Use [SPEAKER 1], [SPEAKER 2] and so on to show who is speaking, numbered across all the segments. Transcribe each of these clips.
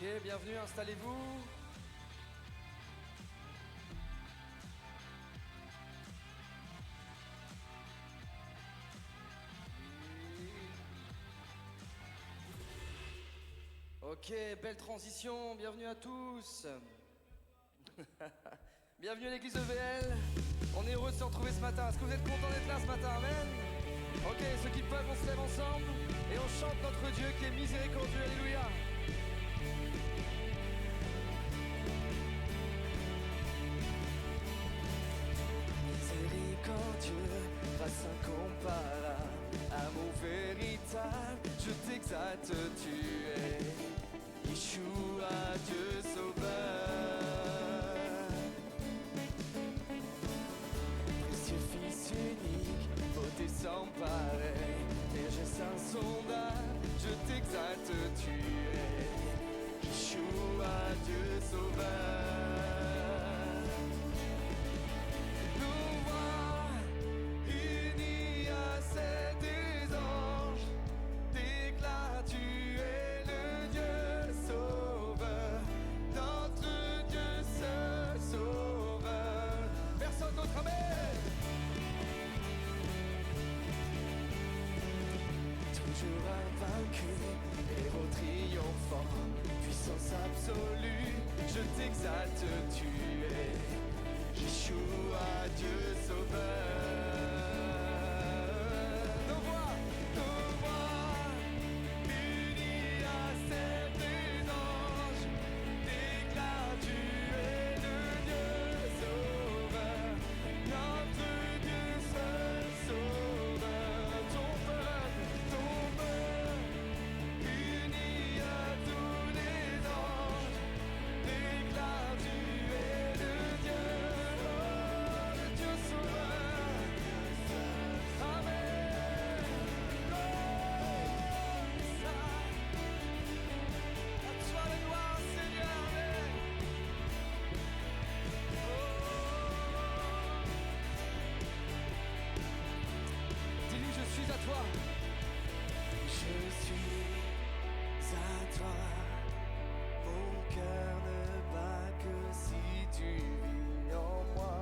[SPEAKER 1] Ok, bienvenue, installez-vous. Ok, belle transition, bienvenue à tous. Bienvenue à l'église EVL. On est heureux de se retrouver ce matin. Est-ce que vous êtes contents d'être là ce matin? Amen. Ok, ceux qui peuvent, on se lève ensemble et on chante notre Dieu qui est miséricordieux. Alléluia. Miséricordieux, grâce incomparable, amour véritable, je t'exalte, tu es Yeshua, Dieu sauveur. Précieux Fils unique, beauté sans pareil, bergesse insondable, je t'exalte, tu es Yeshua, Dieu sauveur. Héros triomphant, puissance absolue, je t'exalte, tu es Yeshua, Dieu sauveur. Nos voix, unies à celles des anges, déclarent tu es le Dieu sauveur, notre Dieu seul sauveur. Ton peuple, unis à tous les anges, déclare tu es le Dieu, oh, le Dieu sauveur. Amen. Comme ça, à toi la gloire, Seigneur. Amen. Dis-lui, je suis à toi. Je suis à toi, mon cœur ne bat que si tu vis en moi.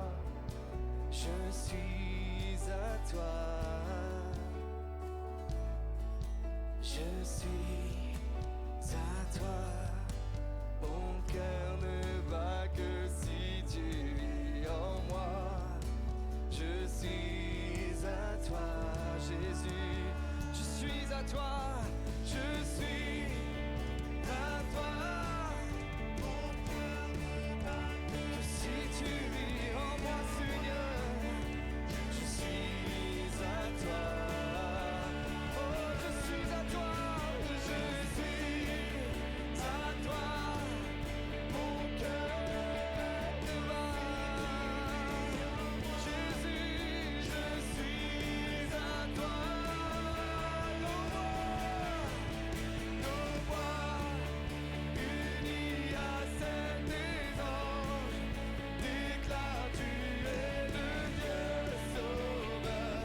[SPEAKER 1] Je suis à toi, je suis à toi, mon cœur ne bat que si tu vis en moi. Je suis à toi, Jésus. Je suis à toi, je suis à toi. Mon cœur ne bat que si tu vis en moi, Seigneur. Je suis à toi. Oh, je suis à toi, je suis à toi. Mon cœur ne bat. Jésus, je suis à toi. Unis à celles des anges, déclare tu es le Dieu sauveur,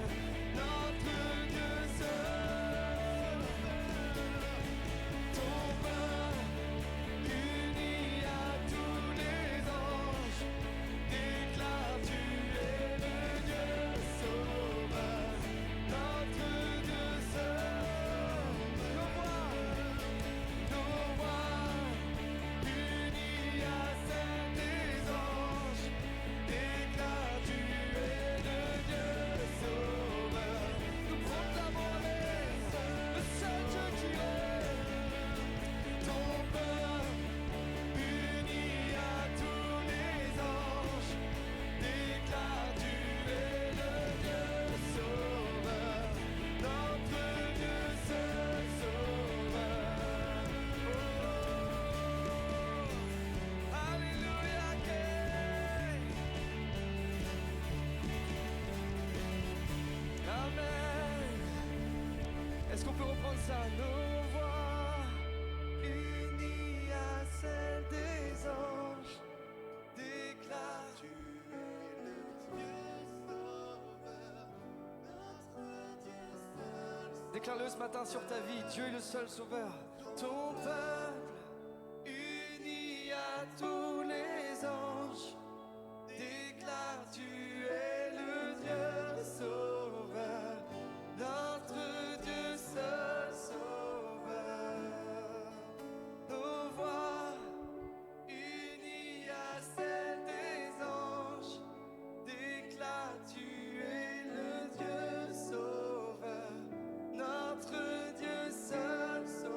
[SPEAKER 1] notre Dieu seul. Ton peuple, uni à tous les anges, déclare tu es le Dieu sauveur, notre Dieu seul. Nos voix, unis à celles des anges, déclarent tu es le Dieu sauveur. Nous proclamons le seul Dieu qui est. Ton peuple, uni à tous les anges, déclare tu es le Dieu sauveur, notre Dieu seul sauveur. Oh, alléluia, amen. Est-ce qu'on peut reprendre ça? Nos voix, unies à celles des anges, déclarent tu es le Dieu sauveur, notre Dieu seul. Déclare-le ce matin sur ta vie, Dieu est le seul sauveur. Ton peuple, tous les anges déclarent tu es le Dieu sauveur, notre Dieu seul sauveur. Nos voix unies à celles des anges déclarent tu es le Dieu sauveur, notre Dieu seul sauveur.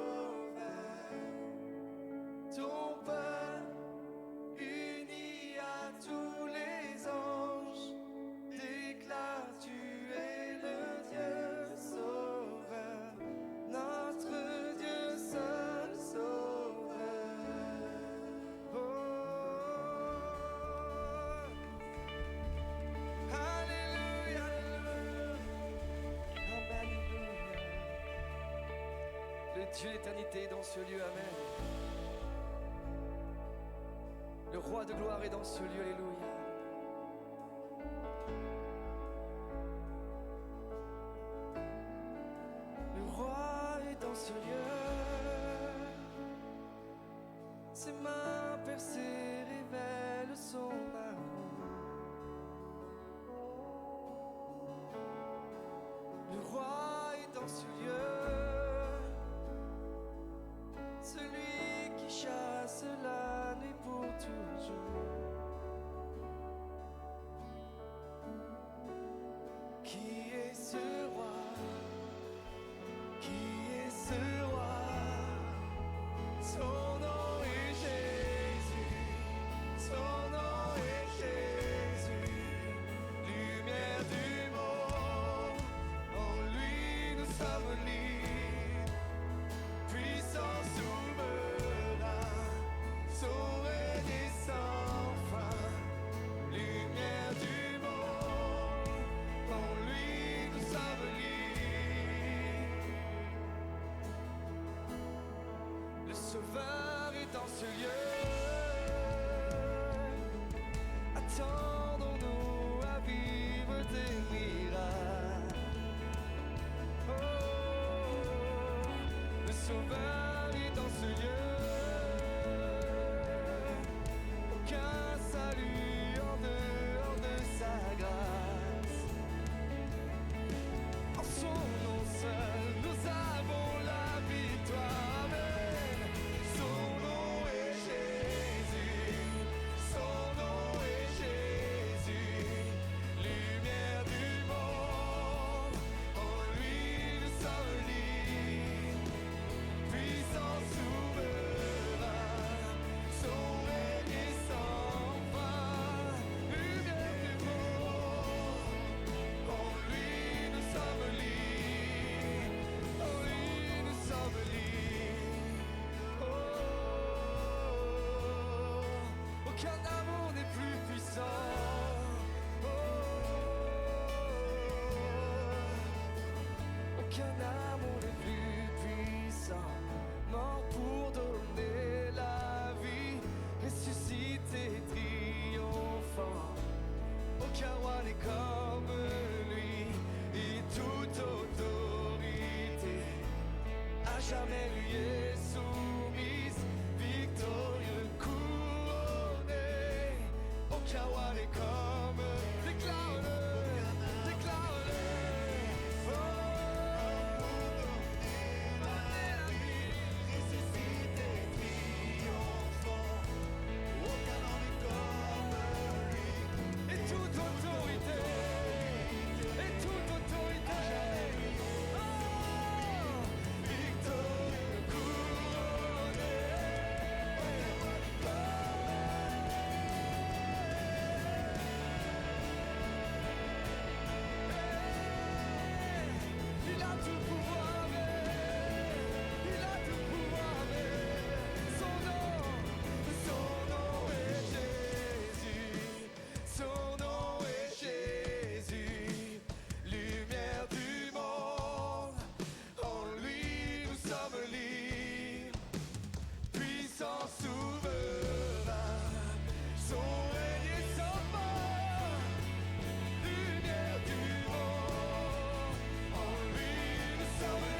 [SPEAKER 1] Ton peuple uni à tous les anges déclare tu es le Dieu sauveur, notre Dieu seul sauveur. Oh, Alléluia, Alléluia. Le Dieu d'éternité est dans ce lieu, amen. Le roi de gloire est dans ce lieu, alléluia. Le roi est dans ce lieu. Ses mains percées révèlent son amour. Le roi est dans ce lieu. Celui qui chasse la nuit pour toujours. Qui est ce roi? Qui est ce roi? Son nom est Jésus. Son nom est Jésus. Lumière du monde. En lui nous sommes libres. Puissant souverain. Son règne est sans fin. Lumière du monde. En lui nous sommes libres. Le Sauveur est dans ce lieu. Attendons-nous à vivre des miracles. Oh, le Sauveur est dans ce lieu. Aucun salut en dehors de sa grâce. En son nom seul, nous avons la victoire. Amen. Son nom est Jésus. Son nom est Jésus. Lumière du monde. En lui nous sommes libres. Puissant souverain. Son règne est sans fin. Lumière du monde. En lui nous sommes libres. En lui nous sommes libres. Oh, aucun amour n'est plus puissant. Oh, aucun amour n'est plus puissant. Mort pour donner la vie, ressuscité triomphant. Aucun roi n'est comme lui, et toute autorité à jamais lui est soumise, victorieux couronné. Aucun roi n'est comme, déclare-le, déclare-le. Oh, donner la vie, ressuscité triomphant. Aucun homme n'est comme lui, et toute autorité, et toute autorité. Oh, victorieux couronné. Il a tout pouvoir, il a tout pouvoir, son nom est Jésus, son nom est Jésus, lumière du monde, en lui nous sommes libres, puissant souverain, son règne est sans fin, lumière du monde, en lui nous sommes libres.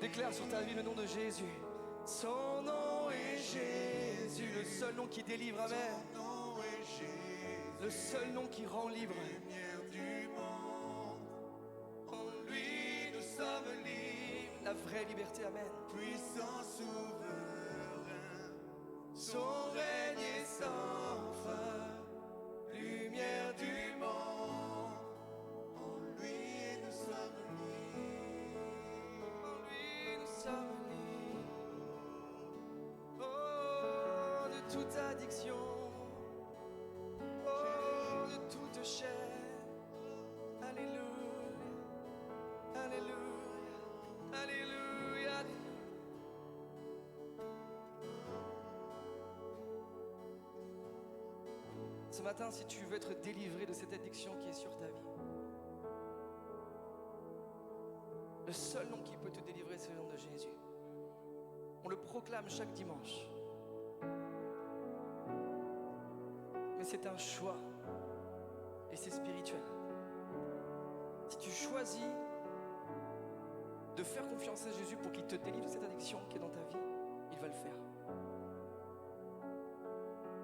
[SPEAKER 1] Déclare sur ta vie le nom de Jésus. Son nom est Jésus, le seul nom qui délivre, amen.
[SPEAKER 2] Son nom est Jésus,
[SPEAKER 1] Le seul nom qui rend libre.
[SPEAKER 2] lumière du monde. En lui nous sommes libres,
[SPEAKER 1] La vraie liberté, amen.
[SPEAKER 2] puissant souverain. Son règne est sans fin, lumière du monde. En lui nous sommes libres.
[SPEAKER 1] En lui nous sommes libres. Oh, de toute addiction. Oh, de toute chair. Alléluia. Alléluia. Alléluia. Ce matin, si tu veux être délivré de cette addiction qui est sur ta vie, le seul nom qui peut te délivrer, c'est le nom de Jésus. On le proclame chaque dimanche. Mais c'est un choix. Et c'est spirituel. Si tu choisis de faire confiance à Jésus pour qu'il te délivre de cette addiction qui est dans ta vie, il va le faire.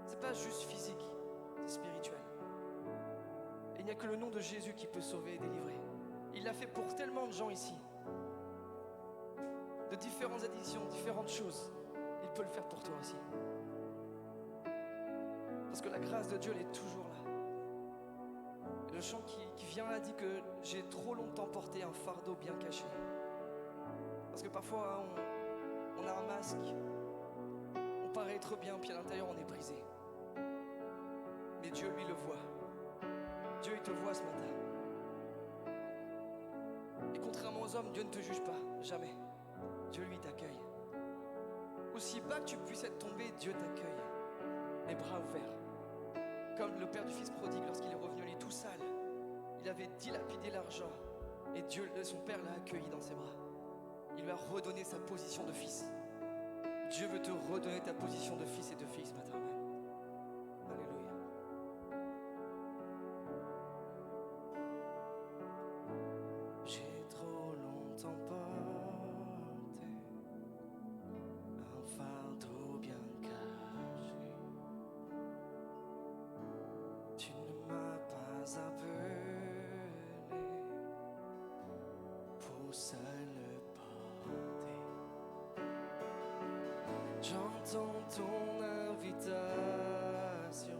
[SPEAKER 1] C'est pas juste physique, c'est spirituel. Et il n'y a que le nom de Jésus qui peut sauver et délivrer. Il l'a fait pour tellement de gens ici. De différentes addictions, différentes choses. Il peut le faire pour toi aussi. Parce que la grâce de Dieu, elle est toujours là. Et le chant qui vient là dit que j'ai trop longtemps porté un fardeau bien caché. Parce que parfois, on a un masque, on paraît être bien, puis à l'intérieur, on est brisé. Mais Dieu, lui, le voit. Dieu, il te voit ce matin. Et contrairement aux hommes, Dieu ne te juge pas, jamais. Dieu, lui, t'accueille. Aussi bas que tu puisses être tombé, Dieu t'accueille. Les bras ouverts. Comme le père du fils prodigue, lorsqu'il est revenu, il est tout sale. Il avait dilapidé l'argent. Et Dieu, son père l'a accueilli dans ses bras. Il lui a redonné sa position de fils. Dieu veut te redonner ta position de fils et de fille ce matin même. Alléluia. J'ai trop longtemps porté un fardeau bien caché. Tu ne m'as pas appelé pour seul le porter. J'entends ton invitation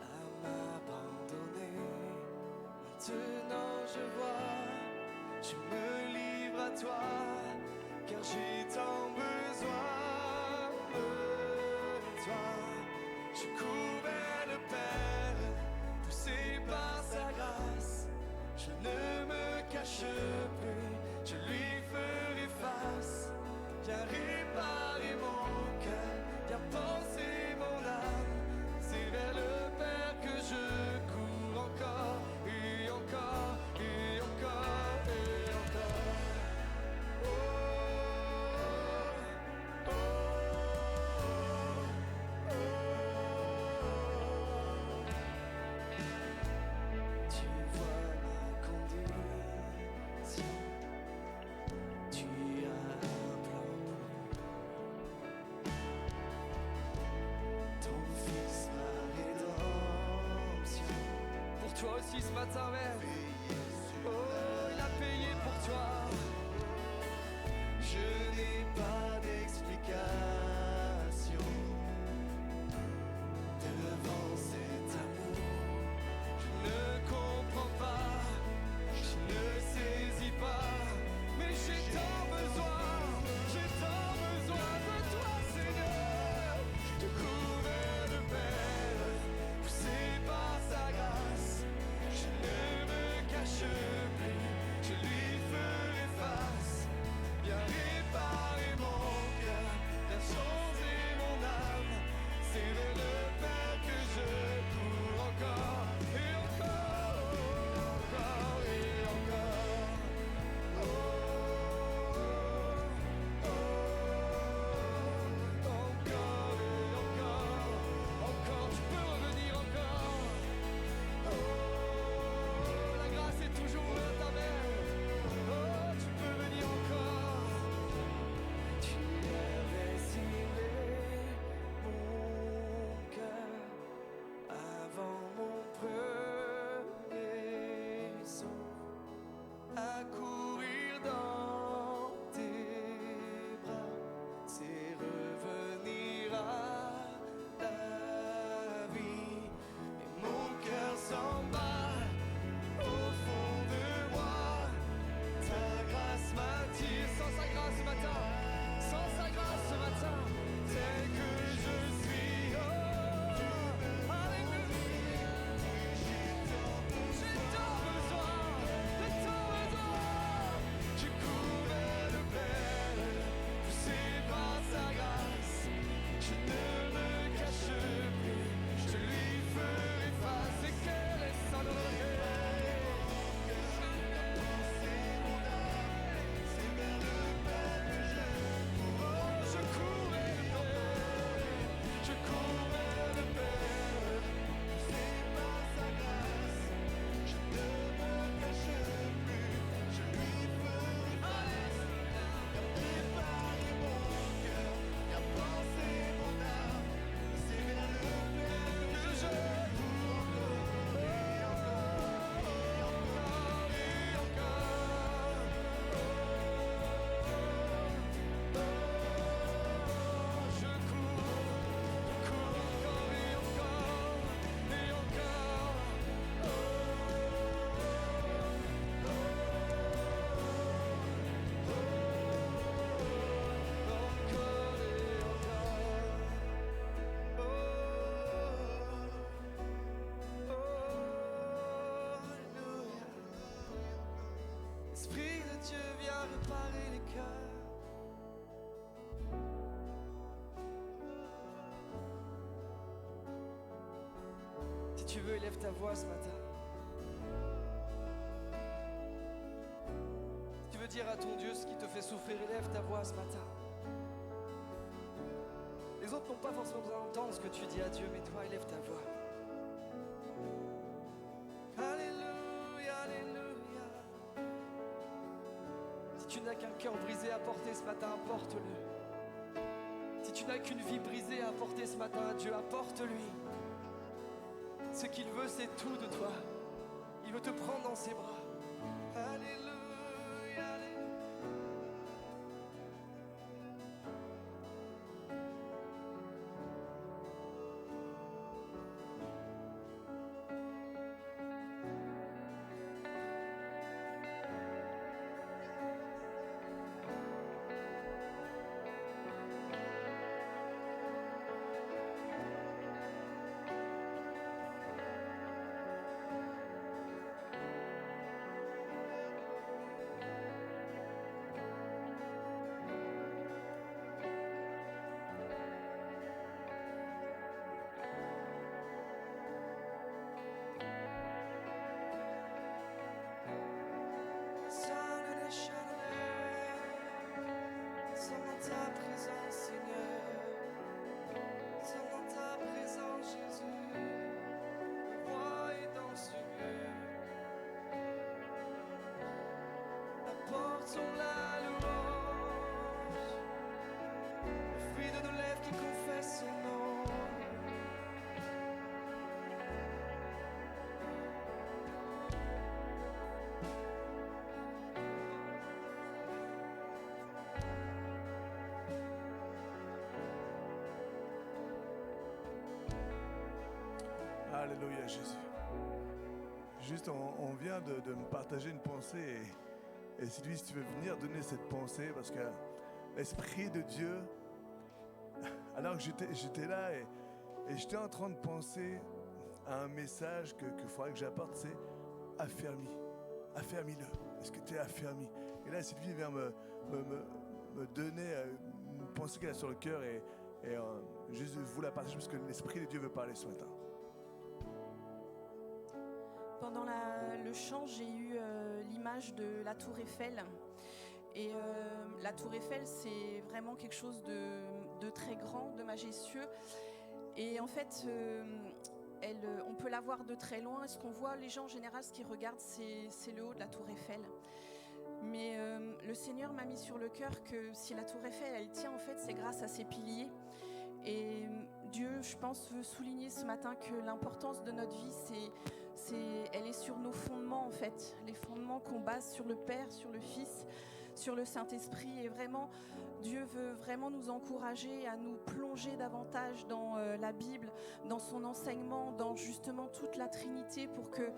[SPEAKER 1] à m'abandonner. Maintenant je vois, je me livre à toi, car j'ai tant besoin de toi. Je cours vers le Père, poussé par sa grâce. Je ne me cache plus, je lui ferai face. Viens réparer mon cœur, viens penser mon âme. C'est vers le Père que je cours encore, et encore, et encore, et encore. Oh, oh, oh, oh. Tu vois ma condition, tu as un plan pour ton fils, ma rédemption. Pour toi aussi ce matin même. Oh, il a payé pour toi. Je n'ai pas d'explication devant cet amour. Je ne comprends pas, je ne saisis pas, mais j'ai tant besoin de toi, Seigneur. Je cours vers le Père, poussé par sa grâce. Je ne me Si tu veux, élève ta voix ce matin. Si tu veux dire à ton Dieu ce qui te fait souffrir, élève ta voix ce matin. Les autres n'ont pas forcément besoin d'entendre ce que tu dis à Dieu, mais toi, élève ta voix. Alléluia, Alléluia. Si tu n'as qu'un cœur brisé à porter ce matin, apporte-le. Si tu n'as qu'une vie brisée à apporter ce matin à Dieu, apporte-lui. Ce qu'il veut, c'est tout de toi. Il veut te prendre dans ses bras. Alléluia, Alléluia. Sommes dans ta présence, Seigneur. Sommes dans ta présence, Jésus. Le roi est dans ce lieu. Apportons la louange, le fruit de nos lèvres qui confesse son nom.
[SPEAKER 2] Alléluia Jésus. Juste, on vient de me partager une pensée et Sylvie, si tu veux venir donner cette pensée, parce que l'Esprit de Dieu, alors que j'étais là et j'étais en train de penser à un message qu'il faudrait que j'apporte, c'est affermis-le. Est-ce que tu es affermi? Et là, Sylvie vient me donner une pensée qu'elle a sur le cœur et juste vous la partager parce que l'Esprit de Dieu veut parler ce matin.
[SPEAKER 3] Pendant le chant, j'ai eu l'image de la tour Eiffel. Et la tour Eiffel, c'est vraiment quelque chose de très grand, de majestueux. Et en fait, on peut la voir de très loin. Et ce qu'on voit, les gens en général, ce qu'ils regardent, c'est le haut de la tour Eiffel. Mais le Seigneur m'a mis sur le cœur que si la tour Eiffel, elle tient, en fait, c'est grâce à ses piliers. Et Dieu, je pense, veut souligner ce matin que l'importance de notre vie, elle est sur nos fondements en fait, les fondements qu'on base sur le Père, sur le Fils, sur le Saint-Esprit. Et vraiment, Dieu veut vraiment nous encourager à nous plonger davantage dans la Bible, dans son enseignement, dans justement toute la Trinité pour que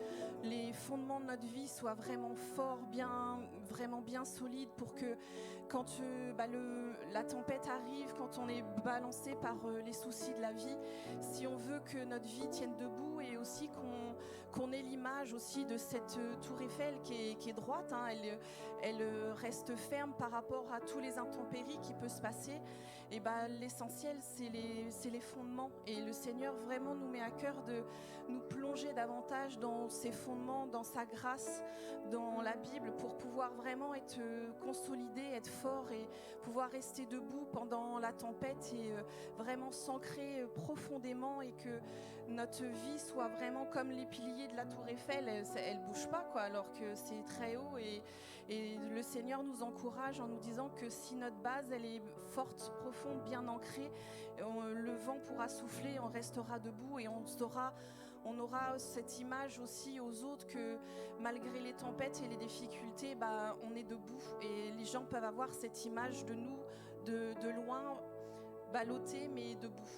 [SPEAKER 3] les fondements de notre vie soient vraiment forts, vraiment bien solides, pour que quand la tempête arrive, quand on est balancé par les soucis de la vie, si on veut que notre vie tienne debout et aussi qu'on ait l'image aussi de cette tour Eiffel qui est droite, hein, elle reste ferme par rapport à tous les intempéries qui peuvent se passer. Et l'essentiel, c'est les fondements. Et le Seigneur vraiment nous met à cœur de nous plonger davantage dans ses fondements, dans sa grâce, dans la Bible, pour pouvoir vraiment être consolidé, être fort et pouvoir rester debout pendant la tempête et vraiment s'ancrer profondément, et que notre vie soit vraiment comme les piliers de la tour Eiffel. Elle bouge pas, quoi, alors que c'est très haut. Et le Seigneur nous encourage en nous disant que si notre base, elle est forte, profonde, bien ancrée, le vent pourra souffler, on restera debout et on aura cette image aussi aux autres que malgré les tempêtes et les difficultés, on est debout. Et les gens peuvent avoir cette image de nous de loin, ballottés mais debout.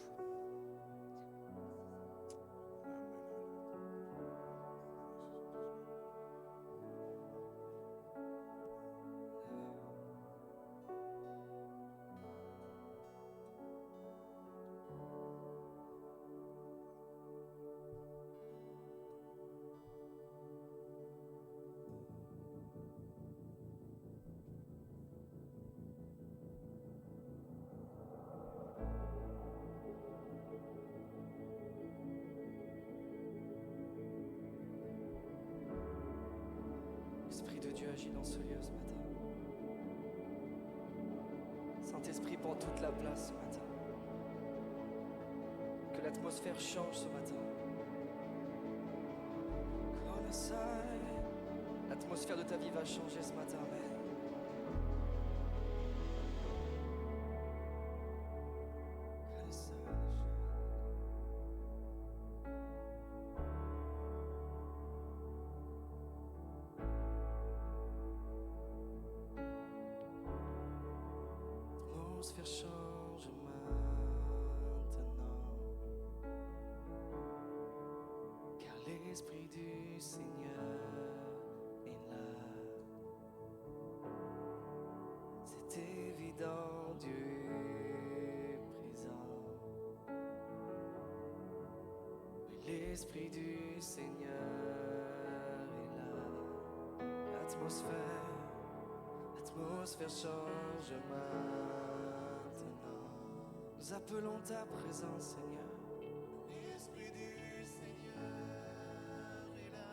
[SPEAKER 1] l'Esprit de Dieu agit dans ce lieu ce matin. Saint-Esprit, prend toute la place ce matin. Que l'atmosphère change ce matin. L'atmosphère de ta vie va changer ce matin, Amen. L'atmosphère change maintenant, car l'Esprit du Seigneur est là. C'est évident, Dieu est présent. Oui, l'Esprit du Seigneur est là. L'atmosphère change maintenant. Nous appelons ta présence, Seigneur. L'Esprit du Seigneur est là.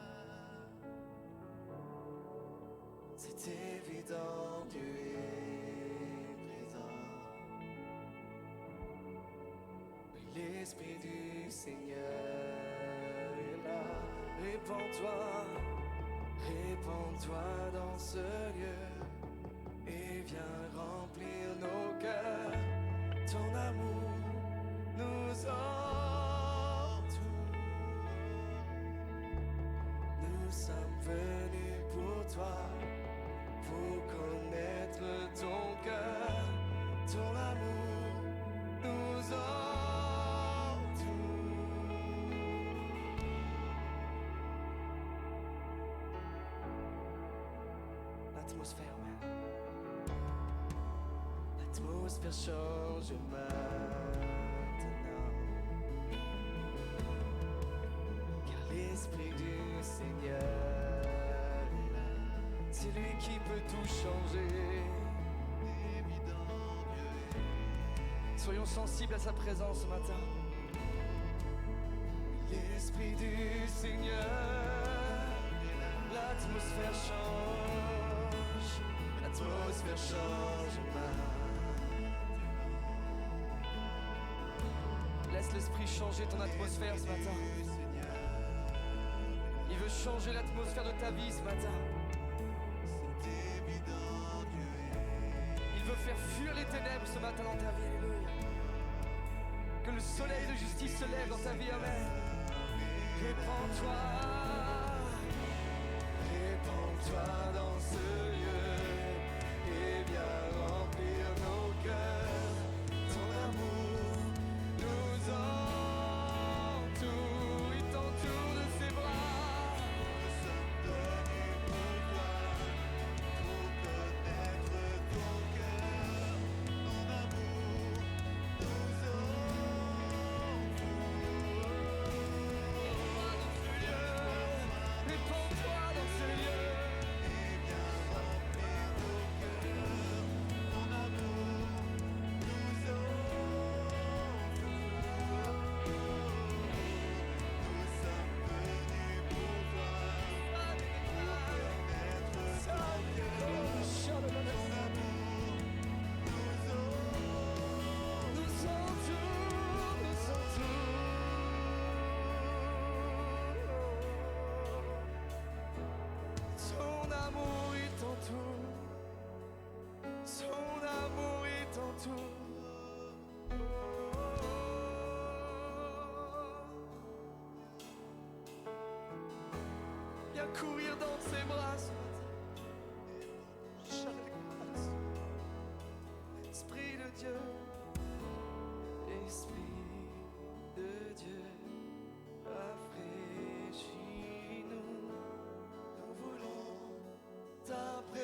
[SPEAKER 1] C'est évident, Dieu est présent. Oui, l'Esprit du Seigneur est là. Répands-toi dans ce lieu et viens remplir nos cœurs. Ton amour nous entoure. Nous sommes venus pour toi, pour connaître ton cœur. Ton amour nous entoure. L'atmosphère, man. L'atmosphère change maintenant, car l'Esprit du Seigneur est là. C'est lui qui peut tout changer. Soyons sensibles à sa présence ce matin. L'Esprit du Seigneur, l'atmosphère change. L'atmosphère change maintenant. Laisse l'Esprit changer ton atmosphère ce matin. Il veut changer l'atmosphère de ta vie ce matin. Il veut faire fuir les ténèbres ce matin dans ta vie. Alléluia. Que le soleil de justice se lève dans ta vie. Amen. Répands-toi. Répands-toi dans ce lieu et viens remplir nos cœurs. Ton amour nous entoure, il t'entoure de ses bras. Nous sommes venus pour toi, pour connaître ton cœur. Ton amour nous entoure. Répands-toi dans ce lieu et viens remplir nos cœurs. Ton amour nous entoure. Nous sommes venus pour toi, pour connaître ton cœur. Ton amour nous entoure. Son amour il t'entoure. Son amour il t'entoure. Viens courir dans ses bras ce matin. Esprit de Dieu, Esprit de Dieu, rafraîchis-nous. Nous voulons ta présence.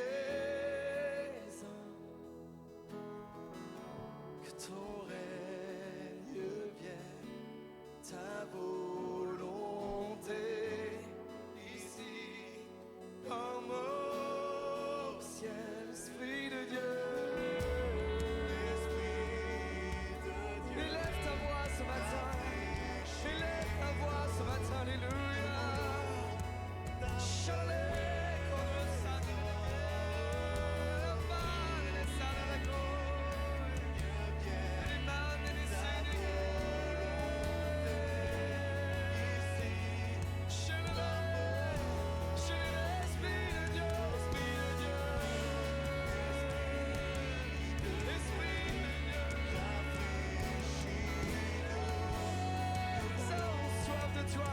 [SPEAKER 1] Que ton règne vienne, ta volonté ici comme de toi.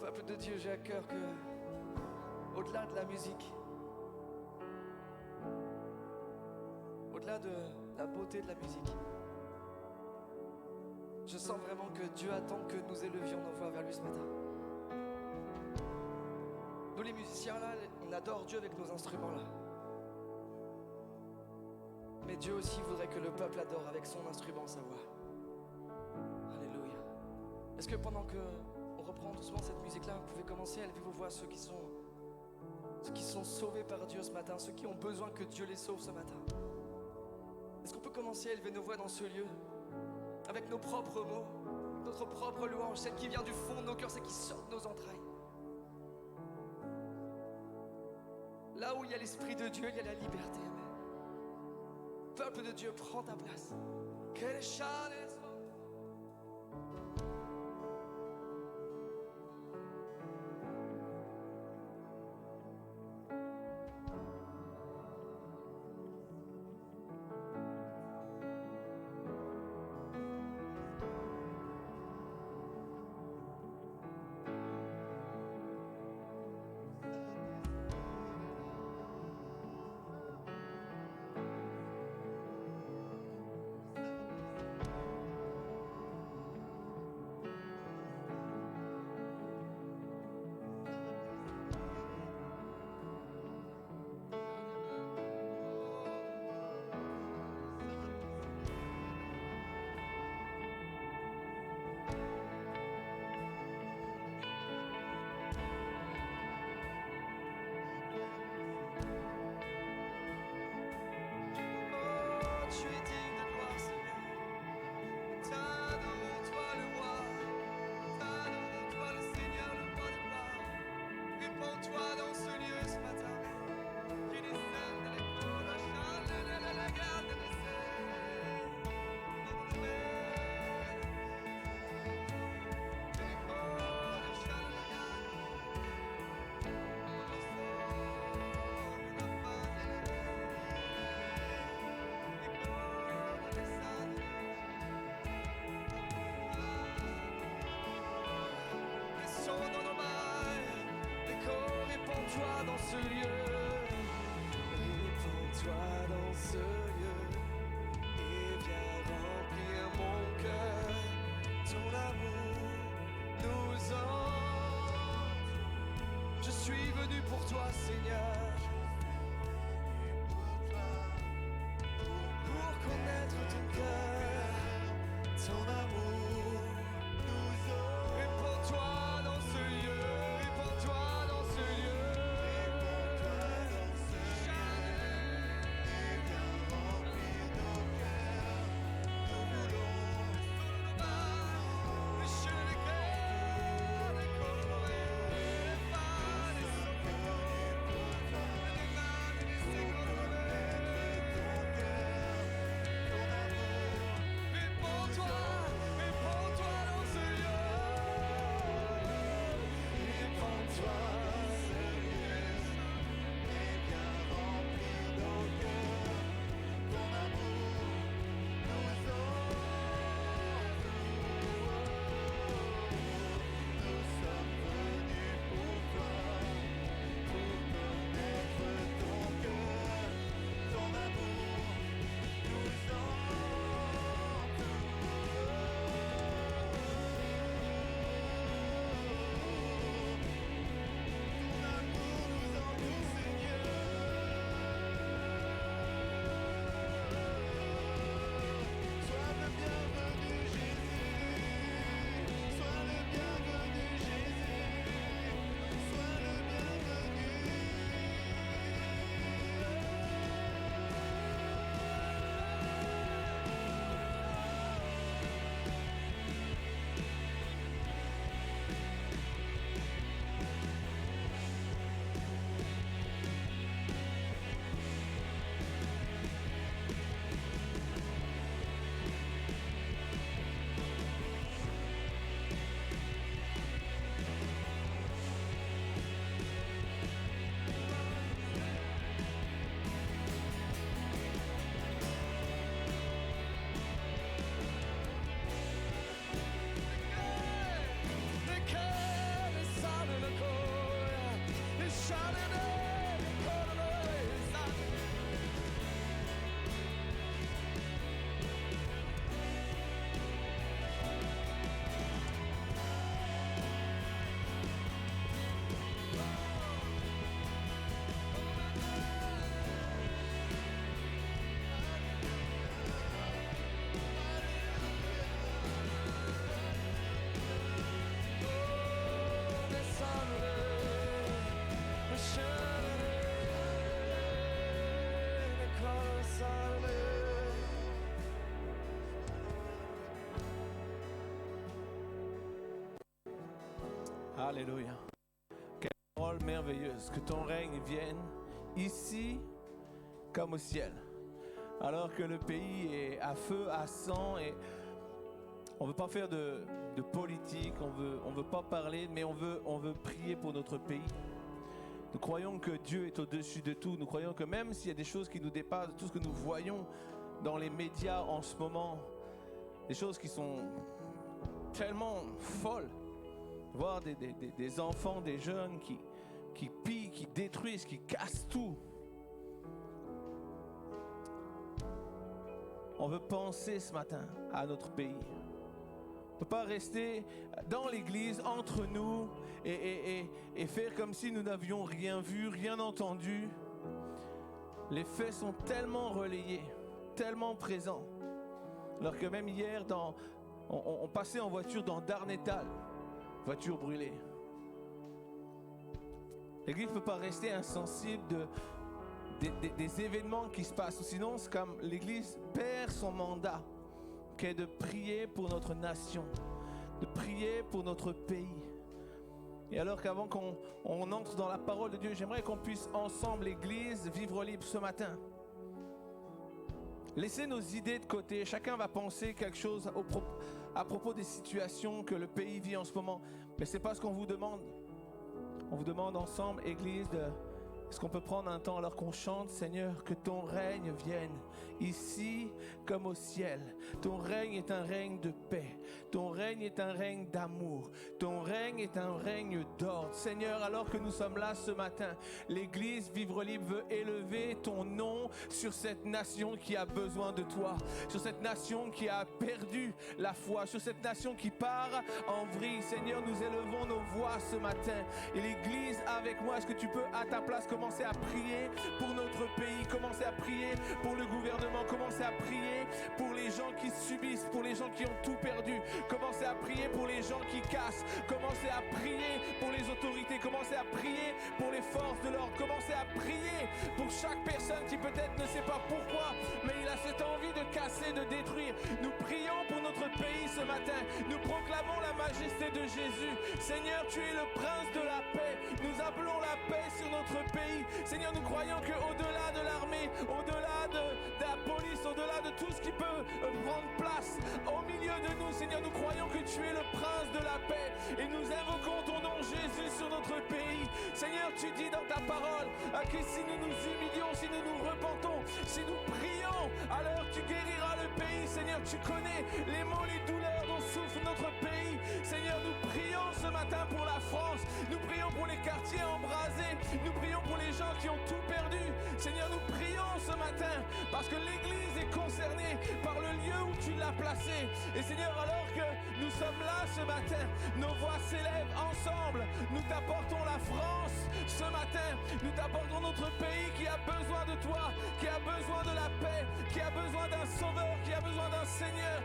[SPEAKER 1] Peuple de Dieu, j'ai à cœur que, au-delà de la musique, au-delà de la beauté de la musique, je sens vraiment que Dieu attend que nous élevions nos voix vers lui ce matin. Nous les musiciens là, on adore Dieu avec nos instruments là. Mais Dieu aussi voudrait que le peuple adore avec son instrument, sa voix. Alléluia. Est-ce que pendant que on reprend doucement cette musique-là, vous pouvez commencer à élever vos voix, ceux qui sont sauvés par Dieu ce matin, ceux qui ont besoin que Dieu les sauve ce matin. Est-ce qu'on peut commencer à élever nos voix dans ce lieu, avec nos propres mots, notre propre louange, celle qui vient du fond de nos cœurs, celle qui sort de nos entrailles. Là où il y a l'Esprit de Dieu, il y a la liberté. Amen. Peuple de Dieu, prends ta place. Que les chants ce lieu, répands-toi dans ce lieu et viens remplir mon cœur. Ton amour nous hante. Je suis venu pour toi, Seigneur, pour connaître ton cœur, ton amour nous hante. Répands-toi dans ce lieu, répands-toi dans ce lieu.
[SPEAKER 4] Alléluia. Quelle parole merveilleuse. Que ton règne vienne ici comme au ciel. Alors que le pays est à feu, à sang, et on ne veut pas faire de politique, on veut pas parler, mais on veut prier pour notre pays. Nous croyons que Dieu est au-dessus de tout. Nous croyons que même s'il y a des choses qui nous dépassent, tout ce que nous voyons dans les médias en ce moment, des choses qui sont tellement folles. Voir des enfants, des jeunes qui pillent, qui détruisent, qui cassent tout. On veut penser ce matin à notre pays. On ne peut pas rester dans l'église, entre nous, et faire comme si nous n'avions rien vu, rien entendu. Les faits sont tellement relayés, tellement présents. Alors que même hier, on passait en voiture dans Darnétal. Voiture brûlée. L'Église ne peut pas rester insensible des événements qui se passent. Sinon, c'est comme l'Église perd son mandat, qui est de prier pour notre nation, de prier pour notre pays. Et alors qu'avant qu'on entre dans la parole de Dieu, j'aimerais qu'on puisse ensemble, l'Église, vivre libre ce matin. Laissez nos idées de côté. Chacun va penser quelque chose à propos des situations que le pays vit en ce moment. Mais ce n'est pas ce qu'on vous demande. On vous demande ensemble, Église, est-ce qu'on peut prendre un temps alors qu'on chante, Seigneur, que ton règne vienne ici comme au ciel. Ton règne est un règne de paix. Ton règne est un règne d'amour. Ton règne est un règne d'ordre. Seigneur, alors que nous sommes là ce matin, l'Église Vivre Libre veut élever ton nom sur cette nation qui a besoin de toi, sur cette nation qui a perdu la foi, sur cette nation qui part en vrille. Seigneur, nous élevons nos voix ce matin. Et l'Église avec moi, est-ce que tu peux à ta place commencer à prier pour notre pays, commencer à prier pour le gouvernement, commencer à prier pour les gens qui subissent, pour les gens qui ont tout perdu, commencer à prier pour les gens qui cassent, commencer à prier pour les autorités, commencer à prier pour les forces de l'ordre, commencer à prier pour chaque personne qui peut-être ne sait pas pourquoi, mais il a cette envie de casser, de détruire. Nous prions pour notre pays ce matin, nous proclamons la majesté de Jésus. Seigneur, tu es le prince de la paix, nous appelons la paix sur notre pays. Seigneur, nous croyons qu'au-delà de l'armée, au-delà de la police, au-delà de tout ce qui peut prendre place au milieu de nous, Seigneur, nous croyons que tu es le prince de la paix et nous invoquons ton nom Jésus sur notre pays. Seigneur, tu dis dans ta parole que si nous nous humilions, si nous nous repentons, si nous prions, alors tu guériras le pays. Seigneur, tu connais les maux, les douleurs dont souffre notre pays. Seigneur, nous prions ce matin pour la France, nous prions pour les quartiers embrasés, nous prions pour les gens qui ont tout perdu. Seigneur, nous prions ce matin parce que l'Église est concernée par le lieu où tu l'as placé. Et Seigneur, alors que nous sommes là ce matin, nos voix s'élèvent ensemble. Nous t'apportons la France ce matin. Nous t'apportons notre pays qui a besoin de toi, qui a besoin de la paix, qui a besoin d'un sauveur, qui a besoin d'un Seigneur.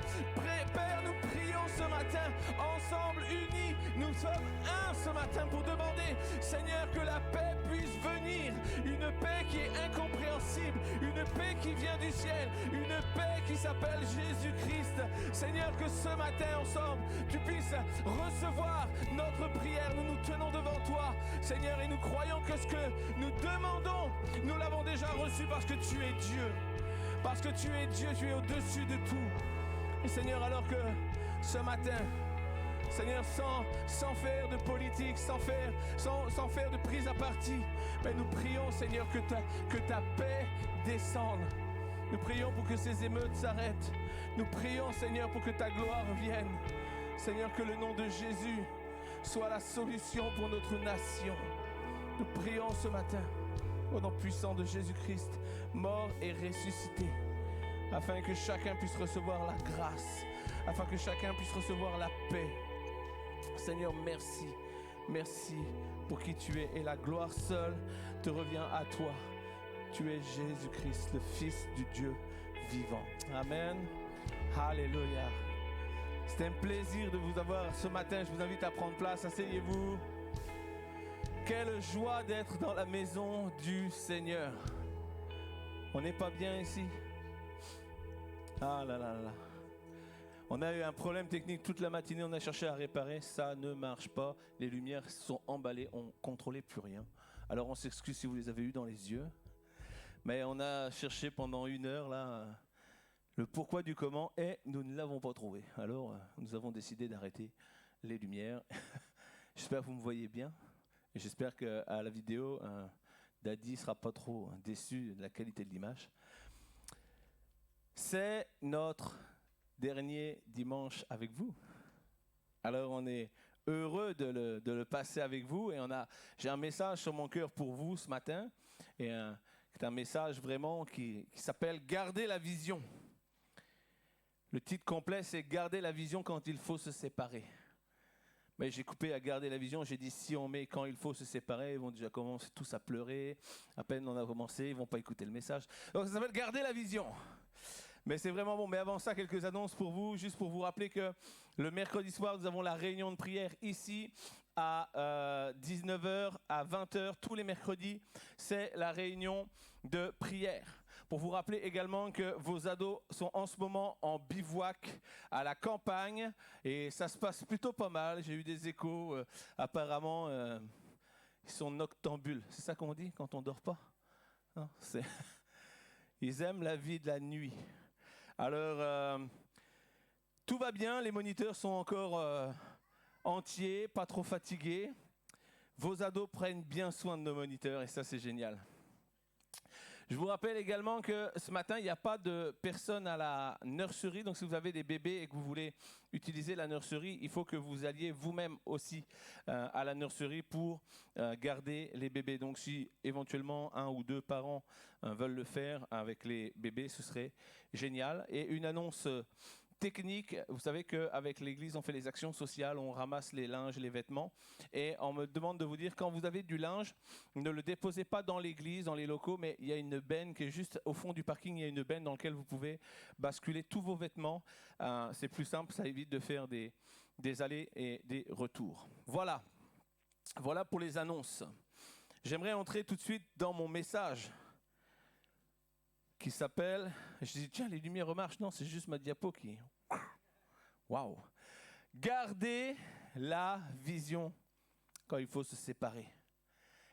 [SPEAKER 4] Père, nous prions ce matin ensemble, unis. Nous sommes un ce matin pour demander, Seigneur, que la paix puisse venir. Une paix qui est incompréhensible, une paix qui vient du ciel, une paix qui s'appelle Jésus-Christ. Seigneur, que ce matin ensemble, tu puisses recevoir notre prière. Nous nous tenons devant toi, Seigneur, et nous croyons que ce que nous demandons, nous l'avons déjà reçu parce que tu es Dieu. Parce que tu es Dieu, tu es au-dessus de tout. Et Seigneur, alors que ce matin, Seigneur, sans faire de politique, sans faire de prise à partie, mais nous prions, Seigneur, que ta paix descende. Nous prions pour que ces émeutes s'arrêtent. Nous prions, Seigneur, pour que ta gloire vienne. Seigneur, que le nom de Jésus soit la solution pour notre nation. Nous prions ce matin, au nom puissant de Jésus-Christ, mort et ressuscité, afin que chacun puisse recevoir la grâce, afin que chacun puisse recevoir la paix. Seigneur, merci. Merci pour qui tu es et la gloire seule te revient à toi. Tu es Jésus-Christ, le Fils du Dieu vivant. Amen. Alléluia. C'est un plaisir de vous avoir ce matin. Je vous invite à prendre place. Asseyez-vous. Quelle joie d'être dans la maison du Seigneur. On n'est pas bien ici. Ah là là là. On a eu un problème technique toute la matinée, on a cherché à réparer, ça ne marche pas. Les lumières sont emballées, on ne contrôlait plus rien. Alors on s'excuse si vous les avez eues dans les yeux. Mais on a cherché pendant 1 heure là, le pourquoi du comment et nous ne l'avons pas trouvé. Alors nous avons décidé d'arrêter les lumières. J'espère que vous me voyez bien. Et j'espère qu'à la vidéo, Daddy ne sera pas trop déçu de la qualité de l'image. C'est notre dernier dimanche avec vous. Alors on est heureux de le passer avec vous. Et j'ai un message sur mon cœur pour vous ce matin. Et c'est un message vraiment qui s'appelle « Garder la vision ». Le titre complet, c'est « Garder la vision quand il faut se séparer ». Mais j'ai coupé à garder la vision. J'ai dit, si on met quand il faut se séparer, ils vont déjà commencer tous à pleurer. À peine on a commencé, ils ne vont pas écouter le message. Donc ça s'appelle garder la vision. Mais c'est vraiment bon. Mais avant ça, quelques annonces pour vous. Juste pour vous rappeler que le mercredi soir, nous avons la réunion de prière ici à 19h, à 20h. Tous les mercredis, c'est la réunion de prière. Pour vous rappeler également que vos ados sont en ce moment en bivouac à la campagne et ça se passe plutôt pas mal. J'ai eu des échos, apparemment ils sont noctambules. C'est ça qu'on dit quand on ne dort pas? Non, ils aiment la vie de la nuit. Alors, tout va bien, les moniteurs sont encore entiers, pas trop fatigués. Vos ados prennent bien soin de nos moniteurs et ça c'est génial. Je vous rappelle également que ce matin, il n'y a pas de personne à la nurserie. Donc si vous avez des bébés et que vous voulez utiliser la nurserie, il faut que vous alliez vous-même aussi à la nurserie pour garder les bébés. Donc si éventuellement 1 ou 2 parents veulent le faire avec les bébés, ce serait génial. Et une annonce technique, vous savez qu'avec l'église, on fait les actions sociales, on ramasse les linges, les vêtements. Et on me demande de vous dire, quand vous avez du linge, ne le déposez pas dans l'église, dans les locaux, mais il y a une benne qui est juste au fond du parking, il y a une benne dans laquelle vous pouvez basculer tous vos vêtements. C'est plus simple, ça évite de faire des allers et des retours. Voilà pour les annonces. J'aimerais entrer tout de suite dans mon message qui s'appelle, je dis tiens les lumières remarchent, non c'est juste ma diapo qui, waouh, garder la vision quand il faut se séparer.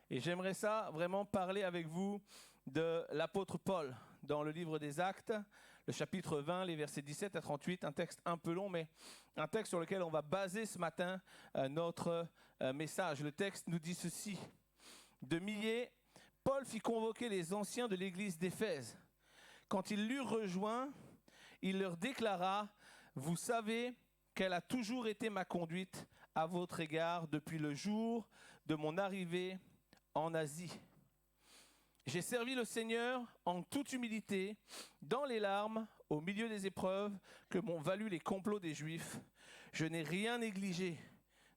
[SPEAKER 4] Et j'aimerais ça vraiment parler avec vous de l'apôtre Paul dans le livre des Actes, le chapitre 20, les versets 17 à 38, un texte un peu long, mais un texte sur lequel on va baser ce matin notre message. Le texte nous dit ceci: de milliers, Paul fit convoquer les anciens de l'église d'Éphèse. Quand ils l'eurent rejoint, il leur déclara: « Vous savez quelle a toujours été ma conduite à votre égard depuis le jour de mon arrivée en Asie. J'ai servi le Seigneur en toute humilité, dans les larmes, au milieu des épreuves que m'ont valu les complots des Juifs. Je n'ai rien négligé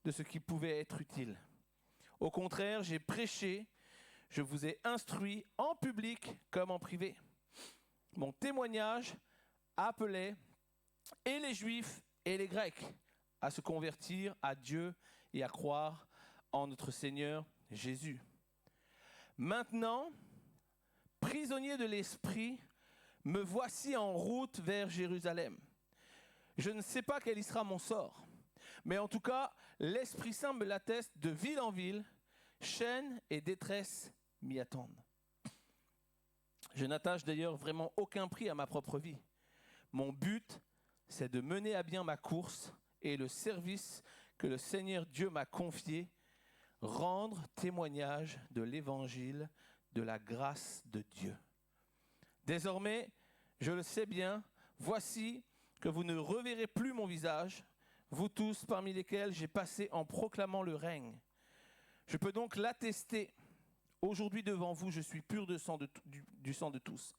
[SPEAKER 4] de ce qui pouvait être utile. Au contraire, j'ai prêché, je vous ai instruit en public comme en privé. Mon témoignage appelait et les Juifs et les Grecs à se convertir à Dieu et à croire en notre Seigneur Jésus. Maintenant, prisonnier de l'Esprit, me voici en route vers Jérusalem. Je ne sais pas quel y sera mon sort, mais en tout cas, l'Esprit Saint me l'atteste de ville en ville, chaîne et détresse m'y attendent. Je n'attache d'ailleurs vraiment aucun prix à ma propre vie. Mon but, c'est de mener à bien ma course et le service que le Seigneur Dieu m'a confié, rendre témoignage de l'évangile de la grâce de Dieu. Désormais, je le sais bien, voici que vous ne reverrez plus mon visage, vous tous parmi lesquels j'ai passé en proclamant le règne. Je peux donc l'attester. Aujourd'hui devant vous, je suis pur de sang du sang de tous.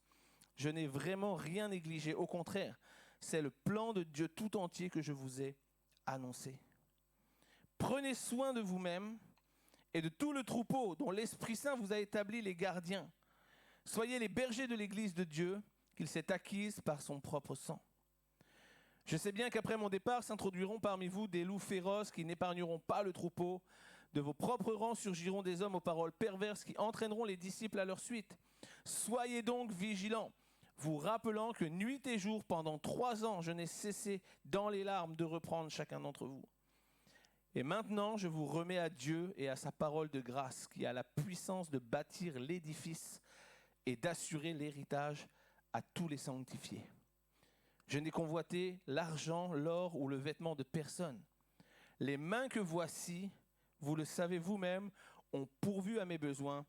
[SPEAKER 4] Je n'ai vraiment rien négligé. Au contraire, c'est le plan de Dieu tout entier que je vous ai annoncé. Prenez soin de vous-même et de tout le troupeau dont l'Esprit Saint vous a établi les gardiens. Soyez les bergers de l'Église de Dieu qu'il s'est acquise par son propre sang. Je sais bien qu'après mon départ s'introduiront parmi vous des loups féroces qui n'épargneront pas le troupeau De vos propres rangs surgiront des hommes aux paroles perverses qui entraîneront les disciples à leur suite. Soyez donc vigilants, vous rappelant que nuit et jour, pendant 3 ans, je n'ai cessé dans les larmes de reprendre chacun d'entre vous. Et maintenant, je vous remets à Dieu et à sa parole de grâce, qui a la puissance de bâtir l'édifice et d'assurer l'héritage à tous les sanctifiés. Je n'ai convoité l'argent, l'or ou le vêtement de personne. Les mains que voici, vous le savez vous-même, ont pourvu à mes besoins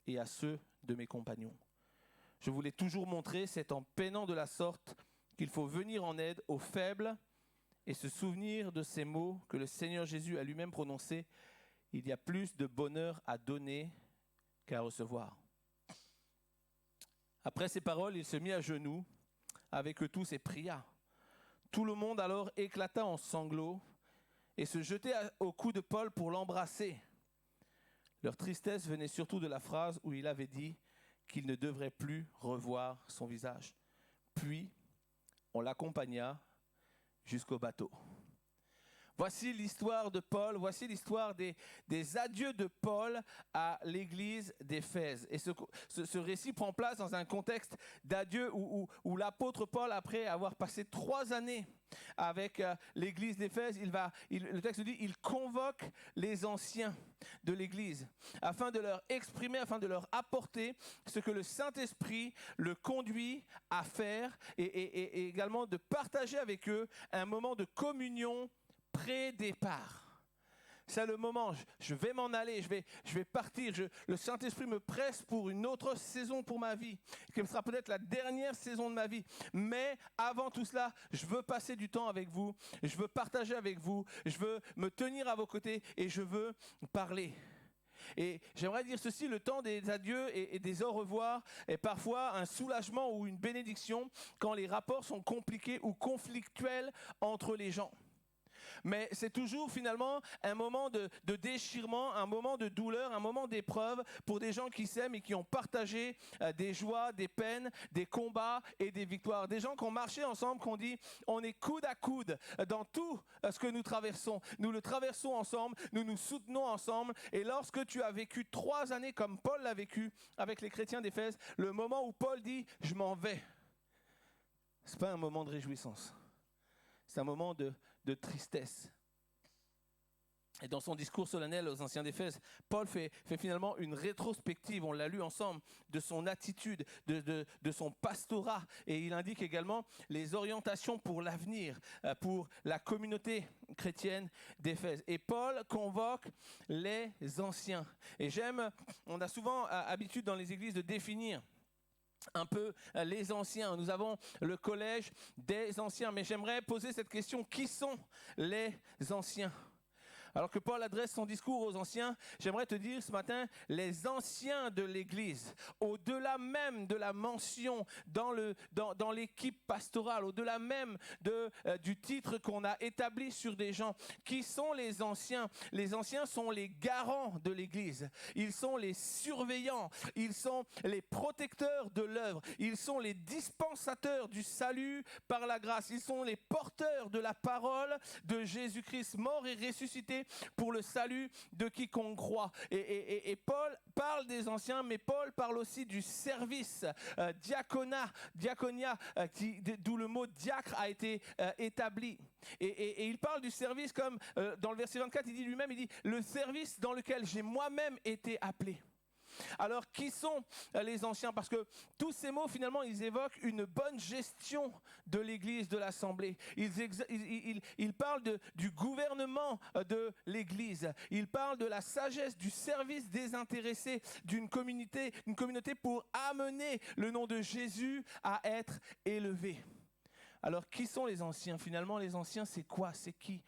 [SPEAKER 4] et à ceux de mes compagnons. Je vous l'ai toujours montré, c'est en peinant de la sorte qu'il faut venir en aide aux faibles et se souvenir de ces mots que le Seigneur Jésus a lui-même prononcés. Il y a plus de bonheur à donner qu'à recevoir. Après ces paroles, il se mit à genoux avec eux tous et pria. Tout le monde alors éclata en sanglots et se jetait au cou de Paul pour l'embrasser. Leur tristesse venait surtout de la phrase où il avait dit qu'il ne devrait plus revoir son visage. Puis, on l'accompagna jusqu'au bateau. Voici l'histoire de Paul, voici l'histoire des adieux de Paul à l'église d'Éphèse. Et ce récit prend place dans un contexte d'adieu où l'apôtre Paul, après avoir passé 3 années avec l'église d'Éphèse, le texte dit, il convoque les anciens de l'église afin de leur exprimer, afin de leur apporter ce que le Saint-Esprit le conduit à faire et également de partager avec eux un moment de communion pré-départ. C'est le moment, je vais m'en aller, je vais partir. Le Saint-Esprit me presse pour une autre saison pour ma vie, qui sera peut-être la dernière saison de ma vie. Mais avant tout cela, je veux passer du temps avec vous, je veux partager avec vous, je veux me tenir à vos côtés et je veux parler. Et j'aimerais dire ceci, le temps des adieux et des au revoir est parfois un soulagement ou une bénédiction quand les rapports sont compliqués ou conflictuels entre les gens. Mais c'est toujours finalement un moment de déchirement, un moment de douleur, un moment d'épreuve pour des gens qui s'aiment et qui ont partagé des joies, des peines, des combats et des victoires. Des gens qui ont marché ensemble, qui ont dit on est coude à coude dans tout ce que nous traversons. Nous le traversons ensemble, nous nous soutenons ensemble. Et lorsque tu as vécu 3 années comme Paul l'a vécu avec les chrétiens d'Éphèse, le moment où Paul dit je m'en vais, ce n'est pas un moment de réjouissance. C'est un moment de tristesse. Et dans son discours solennel aux anciens d'Éphèse, Paul fait finalement une rétrospective, on l'a lu ensemble, de son attitude, de son pastorat. Et il indique également les orientations pour l'avenir, pour la communauté chrétienne d'Éphèse. Et Paul convoque les anciens. Et on a souvent habitude dans les églises de définir un peu les anciens. Nous avons le collège des anciens, mais j'aimerais poser cette question, qui sont les anciens ? Alors que Paul adresse son discours aux anciens, j'aimerais te dire ce matin, les anciens de l'Église, au-delà même de la mention dans l'équipe pastorale, au-delà même du titre qu'on a établi sur des gens, qui sont les anciens ? Les anciens sont les garants de l'Église, ils sont les surveillants, ils sont les protecteurs de l'œuvre, ils sont les dispensateurs du salut par la grâce, ils sont les porteurs de la parole de Jésus-Christ, mort et ressuscité pour le salut de quiconque croit. Et Paul parle des anciens, mais Paul parle aussi du service, diaconia, d'où le mot diacre a été établi. Et il parle du service comme, dans le verset 24, il dit lui-même, il dit, le service dans lequel j'ai moi-même été appelé. Alors, qui sont les anciens ? Parce que tous ces mots, finalement, ils évoquent une bonne gestion de l'Église, de l'Assemblée. Ils parlent du gouvernement de l'Église. Ils parlent de la sagesse, du service désintéressé d'une communauté pour amener le nom de Jésus à être élevé. Alors, qui sont les anciens ? Finalement, les anciens, c'est quoi ? C'est qui ?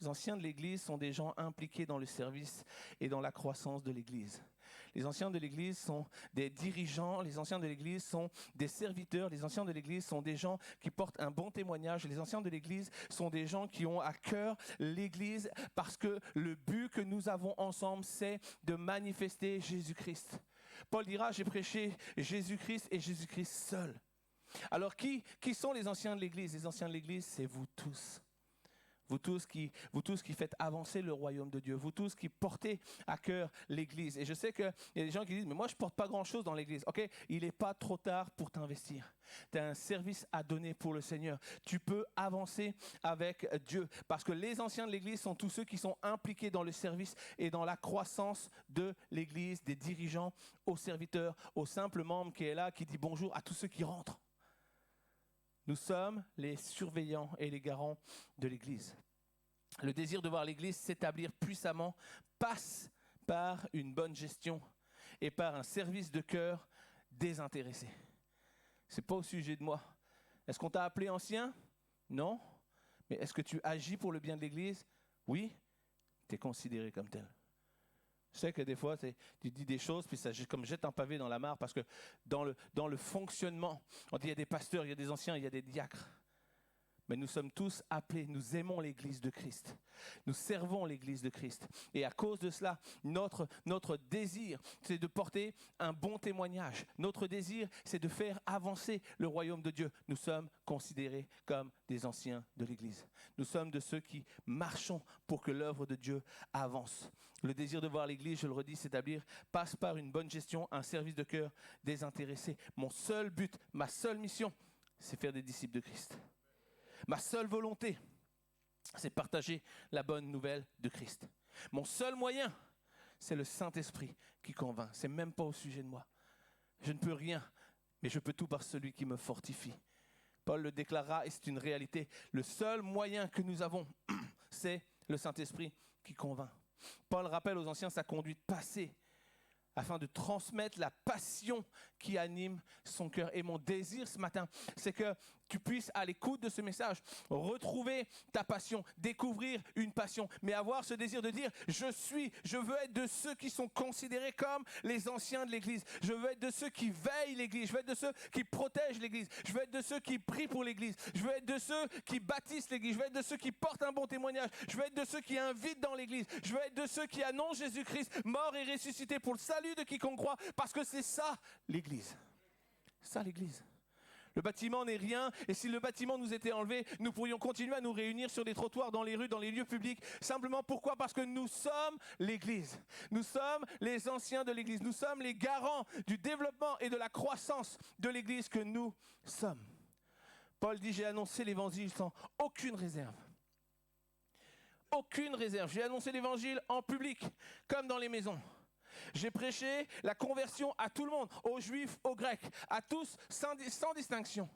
[SPEAKER 4] Les anciens de l'Église sont des gens impliqués dans le service et dans la croissance de l'Église. Les anciens de l'Église sont des dirigeants, les anciens de l'Église sont des serviteurs, les anciens de l'Église sont des gens qui portent un bon témoignage, les anciens de l'Église sont des gens qui ont à cœur l'Église parce que le but que nous avons ensemble, c'est de manifester Jésus-Christ. Paul dira, j'ai prêché Jésus-Christ et Jésus-Christ seul. Alors qui sont les anciens de l'Église ? Les anciens de l'Église, c'est vous tous. vous tous qui faites avancer le royaume de Dieu, vous tous qui portez à cœur l'Église. Et je sais qu'il y a des gens qui disent, mais moi je ne porte pas grand-chose dans l'Église. Ok, il n'est pas trop tard pour t'investir. Tu as un service à donner pour le Seigneur. Tu peux avancer avec Dieu. Parce que les anciens de l'Église sont tous ceux qui sont impliqués dans le service et dans la croissance de l'Église, des dirigeants aux serviteurs, aux simples membres qui est là, qui dit bonjour à tous ceux qui rentrent. Nous sommes les surveillants et les garants de l'Église. Le désir de voir l'Église s'établir puissamment passe par une bonne gestion et par un service de cœur désintéressé. Ce n'est pas au sujet de moi. Est-ce qu'on t'a appelé ancien? Non. Mais est-ce que tu agis pour le bien de l'Église? Oui. Tu es considéré comme tel. Je sais que des fois, tu dis des choses, puis ça comme jette un pavé dans la mare, parce que dans le fonctionnement, on dit il y a des pasteurs, il y a des anciens, il y a des diacres. Mais nous sommes tous appelés, nous aimons l'Église de Christ. Nous servons l'Église de Christ. Et à cause de cela, notre désir, c'est de porter un bon témoignage. Notre désir, c'est de faire avancer le royaume de Dieu. Nous sommes considérés comme des anciens de l'Église. Nous sommes de ceux qui marchons pour que l'œuvre de Dieu avance. Le désir de voir l'Église, je le redis, s'établir, passe par une bonne gestion, un service de cœur désintéressé. Mon seul but, ma seule mission, c'est faire des disciples de Christ. Ma seule volonté, c'est partager la bonne nouvelle de Christ. Mon seul moyen, c'est le Saint-Esprit qui convainc. Ce n'est même pas au sujet de moi. Je ne peux rien, mais je peux tout par celui qui me fortifie. Paul le déclara et c'est une réalité. Le seul moyen que nous avons, c'est le Saint-Esprit qui convainc. Paul rappelle aux anciens sa conduite passée afin de transmettre la passion qui anime son cœur. Et mon désir ce matin, c'est que tu puisses, à l'écoute de ce message, retrouver ta passion, découvrir une passion, mais avoir ce désir de dire, je veux être de ceux qui sont considérés comme les anciens de l'Église. Je veux être de ceux qui veillent l'Église. Je veux être de ceux qui protègent l'Église. Je veux être de ceux qui prient pour l'Église. Je veux être de ceux qui bâtissent l'Église. Je veux être de ceux qui portent un bon témoignage. Je veux être de ceux qui invitent dans l'Église. Je veux être de ceux qui annoncent Jésus-Christ mort et ressuscité pour le salut de quiconque croit, parce que c'est ça l'Église. Ça l'Église. Le bâtiment n'est rien, et si le bâtiment nous était enlevé, nous pourrions continuer à nous réunir sur des trottoirs, dans les rues, dans les lieux publics. Simplement pourquoi? Parce que nous sommes l'Église. Nous sommes les anciens de l'Église. Nous sommes les garants du développement et de la croissance de l'Église que nous sommes. Paul dit, j'ai annoncé l'Évangile sans aucune réserve. Aucune réserve. J'ai annoncé l'Évangile en public, comme dans les maisons. J'ai prêché la conversion à tout le monde, aux Juifs, aux Grecs, à tous, sans distinction.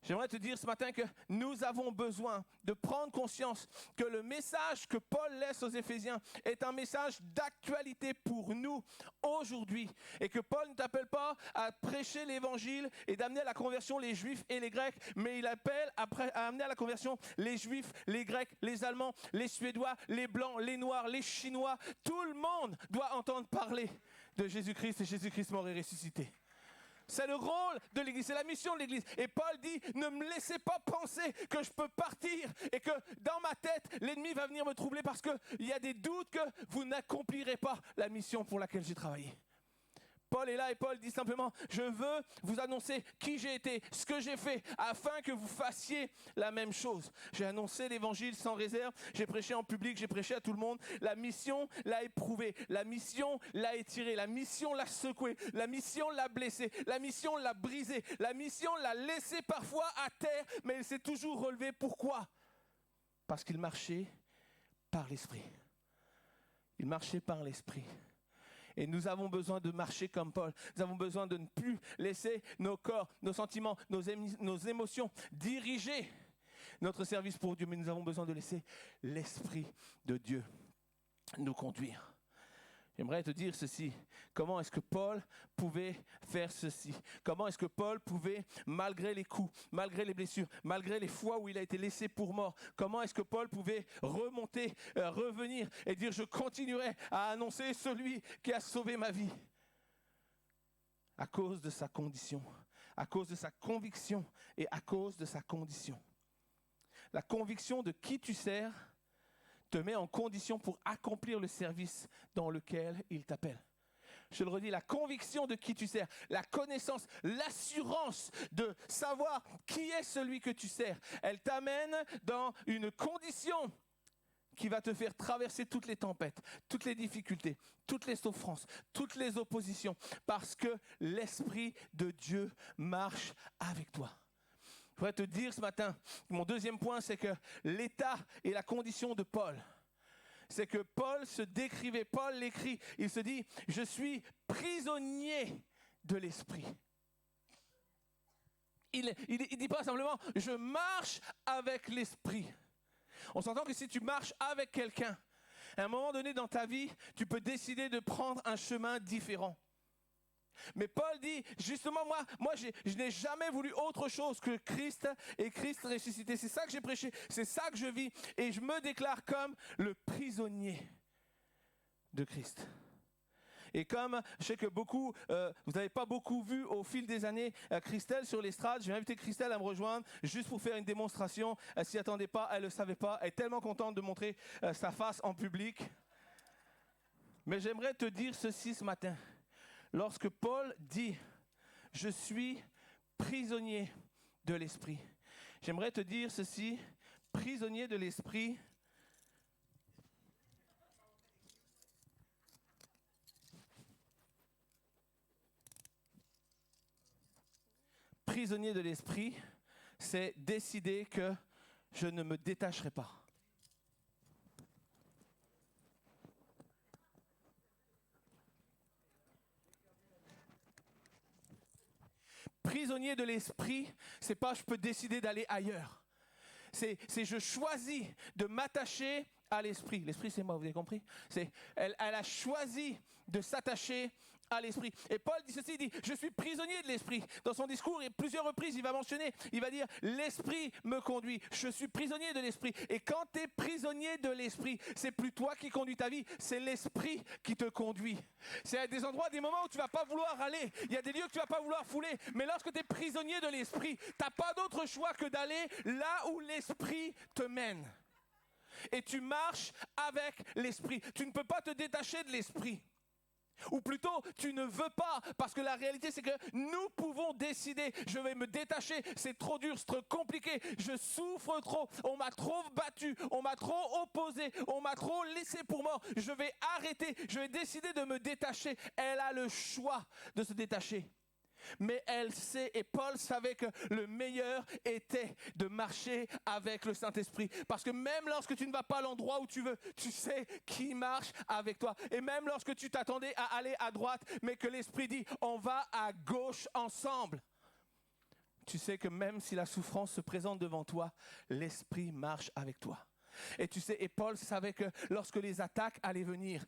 [SPEAKER 4] J'aimerais te dire ce matin que nous avons besoin de prendre conscience que le message que Paul laisse aux Éphésiens est un message d'actualité pour nous aujourd'hui. Et que Paul ne t'appelle pas à prêcher l'évangile et d'amener à la conversion les Juifs et les Grecs, mais il appelle à amener à la conversion les Juifs, les Grecs, les Allemands, les Suédois, les Blancs, les Noirs, les Chinois. Tout le monde doit entendre parler de Jésus-Christ et Jésus-Christ mort et ressuscité. C'est le rôle de l'Église, c'est la mission de l'Église. Et Paul dit, ne me laissez pas penser que je peux partir et que dans ma tête, l'ennemi va venir me troubler parce qu'il y a des doutes que vous n'accomplirez pas la mission pour laquelle j'ai travaillé. Paul est là et Paul dit simplement, je veux vous annoncer qui j'ai été, ce que j'ai fait, afin que vous fassiez la même chose. J'ai annoncé l'évangile sans réserve, j'ai prêché en public, j'ai prêché à tout le monde. La mission l'a éprouvé, la mission l'a étiré, la mission l'a secoué, la mission l'a blessé, la mission l'a brisé, la mission l'a laissé parfois à terre, mais il s'est toujours relevé. Pourquoi? Parce qu'il marchait par l'Esprit. Il marchait par l'Esprit. Et nous avons besoin de marcher comme Paul. Nous avons besoin de ne plus laisser nos corps, nos sentiments, nos émotions diriger notre service pour Dieu. Mais nous avons besoin de laisser l'Esprit de Dieu nous conduire. J'aimerais te dire ceci. Comment est-ce que Paul pouvait faire ceci? Comment est-ce que Paul pouvait, malgré les coups, malgré les blessures, malgré les fois où il a été laissé pour mort, comment est-ce que Paul pouvait remonter, revenir et dire « Je continuerai à annoncer celui qui a sauvé ma vie » à cause de sa condition, à cause de sa conviction et à cause de sa condition. La conviction de qui tu sers te met en condition pour accomplir le service dans lequel il t'appelle. Je le redis, la conviction de qui tu sers, la connaissance, l'assurance de savoir qui est celui que tu sers. Elle t'amène dans une condition qui va te faire traverser toutes les tempêtes, toutes les difficultés, toutes les souffrances, toutes les oppositions, parce que l'Esprit de Dieu marche avec toi. Je voudrais te dire ce matin, mon deuxième point, c'est que l'état et la condition de Paul, c'est que Paul se décrivait, Paul l'écrit, il se dit, je suis prisonnier de l'Esprit. Il dit pas simplement, je marche avec l'Esprit. On s'entend que si tu marches avec quelqu'un, à un moment donné dans ta vie, tu peux décider de prendre un chemin différent. Mais Paul dit, justement, moi je n'ai jamais voulu autre chose que Christ et Christ ressuscité. C'est ça que j'ai prêché, c'est ça que je vis. Et je me déclare comme le prisonnier de Christ. Et comme je sais que beaucoup, vous n'avez pas beaucoup vu au fil des années Christelle sur l'estrade, j'ai invité Christelle à me rejoindre juste pour faire une démonstration. Elle s'y attendait pas, elle ne le savait pas. Elle est tellement contente de montrer sa face en public. Mais j'aimerais te dire ceci ce matin. Lorsque Paul dit « Je suis prisonnier de l'Esprit », j'aimerais te dire ceci, prisonnier de l'Esprit, prisonnier de l'Esprit, c'est décider que je ne me détacherai pas. Prisonnier de l'Esprit, c'est pas je peux décider d'aller ailleurs. C'est je choisis de m'attacher à l'Esprit. L'Esprit, c'est moi, vous avez compris? Elle a choisi de s'attacher à l'Esprit. Et Paul dit ceci, il dit, je suis prisonnier de l'Esprit. Dans son discours, et plusieurs reprises, il va mentionner, il va dire, l'Esprit me conduit. Je suis prisonnier de l'Esprit. Et quand tu es prisonnier de l'Esprit, c'est plus toi qui conduis ta vie, c'est l'Esprit qui te conduit. C'est à des endroits, des moments où tu ne vas pas vouloir aller. Il y a des lieux que tu ne vas pas vouloir fouler. Mais lorsque tu es prisonnier de l'Esprit, tu n'as pas d'autre choix que d'aller là où l'Esprit te mène. Et tu marches avec l'Esprit. Tu ne peux pas te détacher de l'Esprit. Ou plutôt, tu ne veux pas, parce que la réalité, c'est que nous pouvons décider, je vais me détacher, c'est trop dur, c'est trop compliqué, je souffre trop, on m'a trop battu, on m'a trop opposé, on m'a trop laissé pour mort, je vais arrêter, je vais décider de me détacher. Elle a le choix de se détacher. Mais elle sait, et Paul savait que le meilleur était de marcher avec le Saint-Esprit. Parce que même lorsque tu ne vas pas à l'endroit où tu veux, tu sais qui marche avec toi. Et même lorsque tu t'attendais à aller à droite, mais que l'Esprit dit, on va à gauche ensemble. Tu sais que même si la souffrance se présente devant toi, l'Esprit marche avec toi. Et tu sais, et Paul savait que lorsque les attaques allaient venir,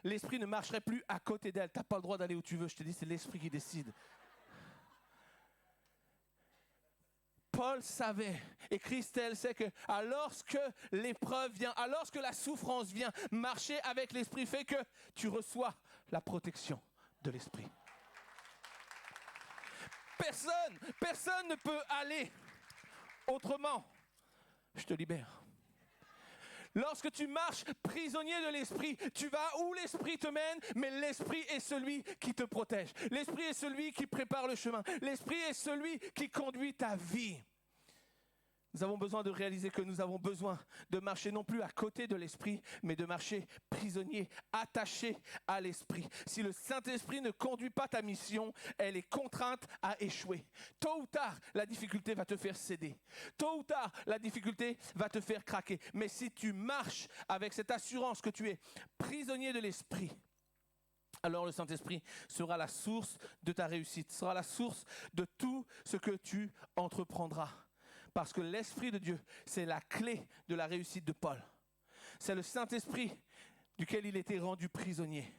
[SPEAKER 4] l'Esprit ne marcherait plus à côté d'elle. Tu n'as pas le droit d'aller où tu veux. Je te dis, c'est l'Esprit qui décide. Paul savait, et Christelle sait que lorsque l'épreuve vient, lorsque la souffrance vient, marcher avec l'Esprit fait que tu reçois la protection de l'Esprit. Personne ne peut aller autrement. Je te libère. Lorsque tu marches prisonnier de l'Esprit, tu vas où l'Esprit te mène, mais l'Esprit est celui qui te protège. L'Esprit est celui qui prépare le chemin. L'Esprit est celui qui conduit ta vie. Nous avons besoin de réaliser que nous avons besoin de marcher non plus à côté de l'Esprit, mais de marcher prisonnier, attaché à l'Esprit. Si le Saint-Esprit ne conduit pas ta mission, elle est contrainte à échouer. Tôt ou tard, la difficulté va te faire céder. Tôt ou tard, la difficulté va te faire craquer. Mais si tu marches avec cette assurance que tu es prisonnier de l'Esprit, alors le Saint-Esprit sera la source de ta réussite, sera la source de tout ce que tu entreprendras. Parce que l'Esprit de Dieu, c'est la clé de la réussite de Paul. C'est le Saint-Esprit duquel il était rendu prisonnier.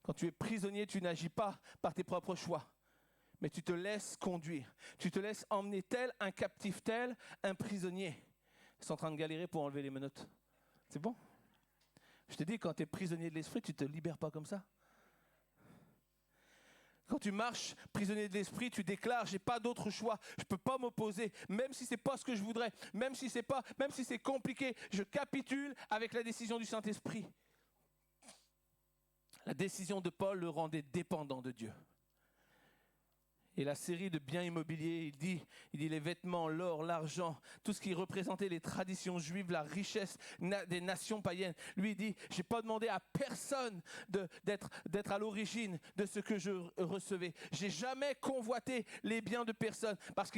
[SPEAKER 4] Quand tu es prisonnier, tu n'agis pas par tes propres choix, mais tu te laisses conduire. Tu te laisses emmener tel un captif, tel un prisonnier. Ils sont en train de galérer pour enlever les menottes. C'est bon? Je te dis, quand tu es prisonnier de l'Esprit, tu ne te libères pas comme ça. Quand tu marches prisonnier de l'Esprit, tu déclares, j'ai pas d'autre choix, je peux pas m'opposer, même si c'est pas ce que je voudrais, même si c'est compliqué, je capitule avec la décision du Saint-Esprit. La décision de Paul le rendait dépendant de Dieu. Et la série de biens immobiliers, il dit les vêtements, l'or, l'argent, tout ce qui représentait les traditions juives, la richesse des nations païennes. Lui, il dit, j'ai pas demandé à personne d'être à l'origine de ce que je recevais. J'ai jamais convoité les biens de personne parce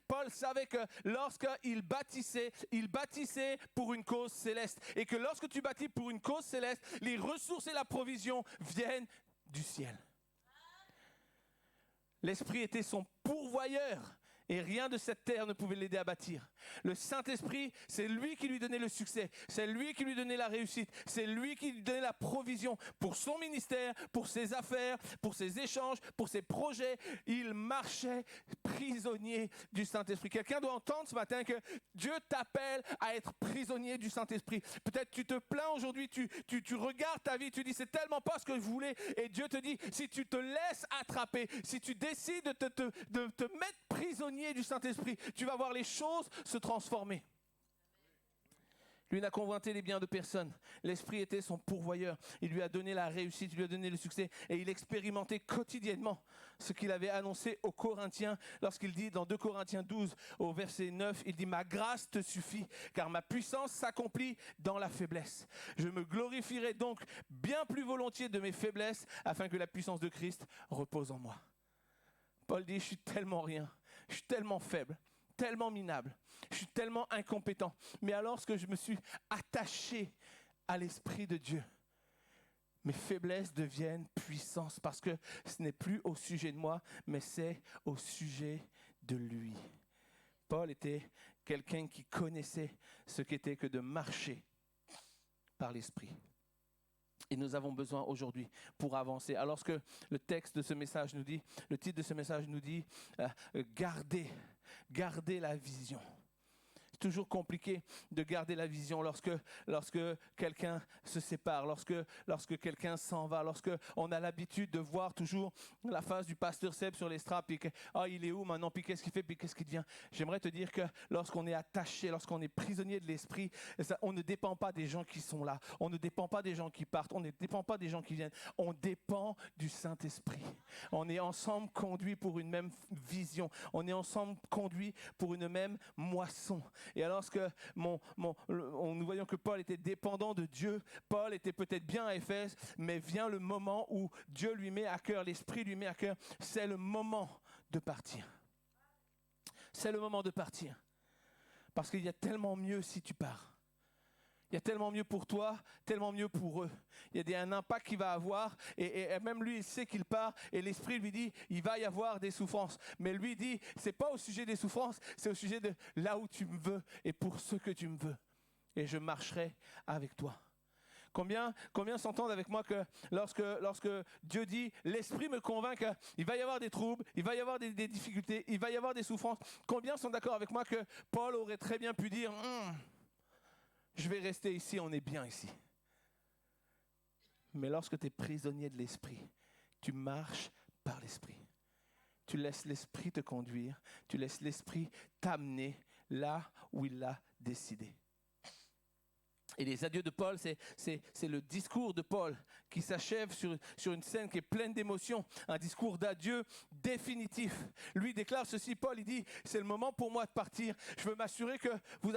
[SPEAKER 4] Paul savait que lorsqu'il bâtissait pour une cause céleste. Et que lorsque tu bâtis pour une cause céleste, les ressources et la provision viennent du ciel. L'Esprit était son pourvoyeur et rien de cette terre ne pouvait l'aider à bâtir. Le Saint-Esprit, c'est lui qui lui donnait le succès, c'est lui qui lui donnait la réussite, c'est lui qui lui donnait la provision pour son ministère, pour ses affaires, pour ses échanges, pour ses projets. Il marchait prisonnier du Saint-Esprit. Quelqu'un doit entendre ce matin que Dieu t'appelle à être prisonnier du Saint-Esprit. Peut-être tu te plains aujourd'hui, tu regardes ta vie, tu dis c'est tellement pas ce que je voulais. Et Dieu te dit, si tu te laisses attraper, si tu décides de te mettre prisonnier du Saint-Esprit, tu vas voir les choses se transformer. Lui n'a convoité les biens de personne. L'Esprit était son pourvoyeur. Il lui a donné la réussite, il lui a donné le succès et il expérimentait quotidiennement ce qu'il avait annoncé aux Corinthiens lorsqu'il dit dans 2 Corinthiens 12 au verset 9, il dit « Ma grâce te suffit car ma puissance s'accomplit dans la faiblesse. Je me glorifierai donc bien plus volontiers de mes faiblesses afin que la puissance de Christ repose en moi. » Paul dit « Je suis tellement rien, je suis tellement faible. » Tellement minable, je suis tellement incompétent. Mais alors que je me suis attaché à l'Esprit de Dieu, mes faiblesses deviennent puissance parce que ce n'est plus au sujet de moi, mais c'est au sujet de lui. Paul était quelqu'un qui connaissait ce qu'était que de marcher par l'Esprit. Et nous avons besoin aujourd'hui pour avancer. Alors que le texte de ce message nous dit, le titre de ce message nous dit, garder la vision. C'est toujours compliqué de garder la vision lorsque quelqu'un se sépare, lorsque quelqu'un s'en va, lorsque on a l'habitude de voir toujours la face du pasteur Seb sur l'estrade, puis il est où maintenant, puis qu'est-ce qu'il fait, puis qu'est-ce qu'il devient. J'aimerais te dire que lorsqu'on est attaché, lorsqu'on est prisonnier de l'esprit, on ne dépend pas des gens qui sont là, on ne dépend pas des gens qui partent, on ne dépend pas des gens qui viennent, on dépend du Saint-Esprit. On est ensemble conduits pour une même vision, on est ensemble conduits pour une même moisson. Et alors que nous voyons que Paul était dépendant de Dieu, Paul était peut-être bien à Éphèse, mais vient le moment où Dieu lui met à cœur, l'Esprit lui met à cœur, c'est le moment de partir. C'est le moment de partir. Parce qu'il y a tellement mieux si tu pars. Il y a tellement mieux pour toi, tellement mieux pour eux. Il y a un impact qu'il va avoir et même lui, il sait qu'il part et l'Esprit lui dit, il va y avoir des souffrances. Mais lui dit, c'est pas au sujet des souffrances, c'est au sujet de là où tu me veux et pour ce que tu me veux. Et je marcherai avec toi. Combien s'entendent avec moi que lorsque Dieu dit, l'Esprit me convainc qu'il va y avoir des troubles, il va y avoir des difficultés, il va y avoir des souffrances. Combien sont d'accord avec moi que Paul aurait très bien pu dire, je vais rester ici, on est bien ici. Mais lorsque tu es prisonnier de l'Esprit, tu marches par l'Esprit. Tu laisses l'Esprit te conduire, tu laisses l'Esprit t'amener là où il l'a décidé. Et les adieux de Paul, c'est le discours de Paul qui s'achève sur une scène qui est pleine d'émotions, un discours d'adieu définitif. Lui déclare ceci, Paul, il dit, c'est le moment pour moi de partir. Je veux m'assurer que vous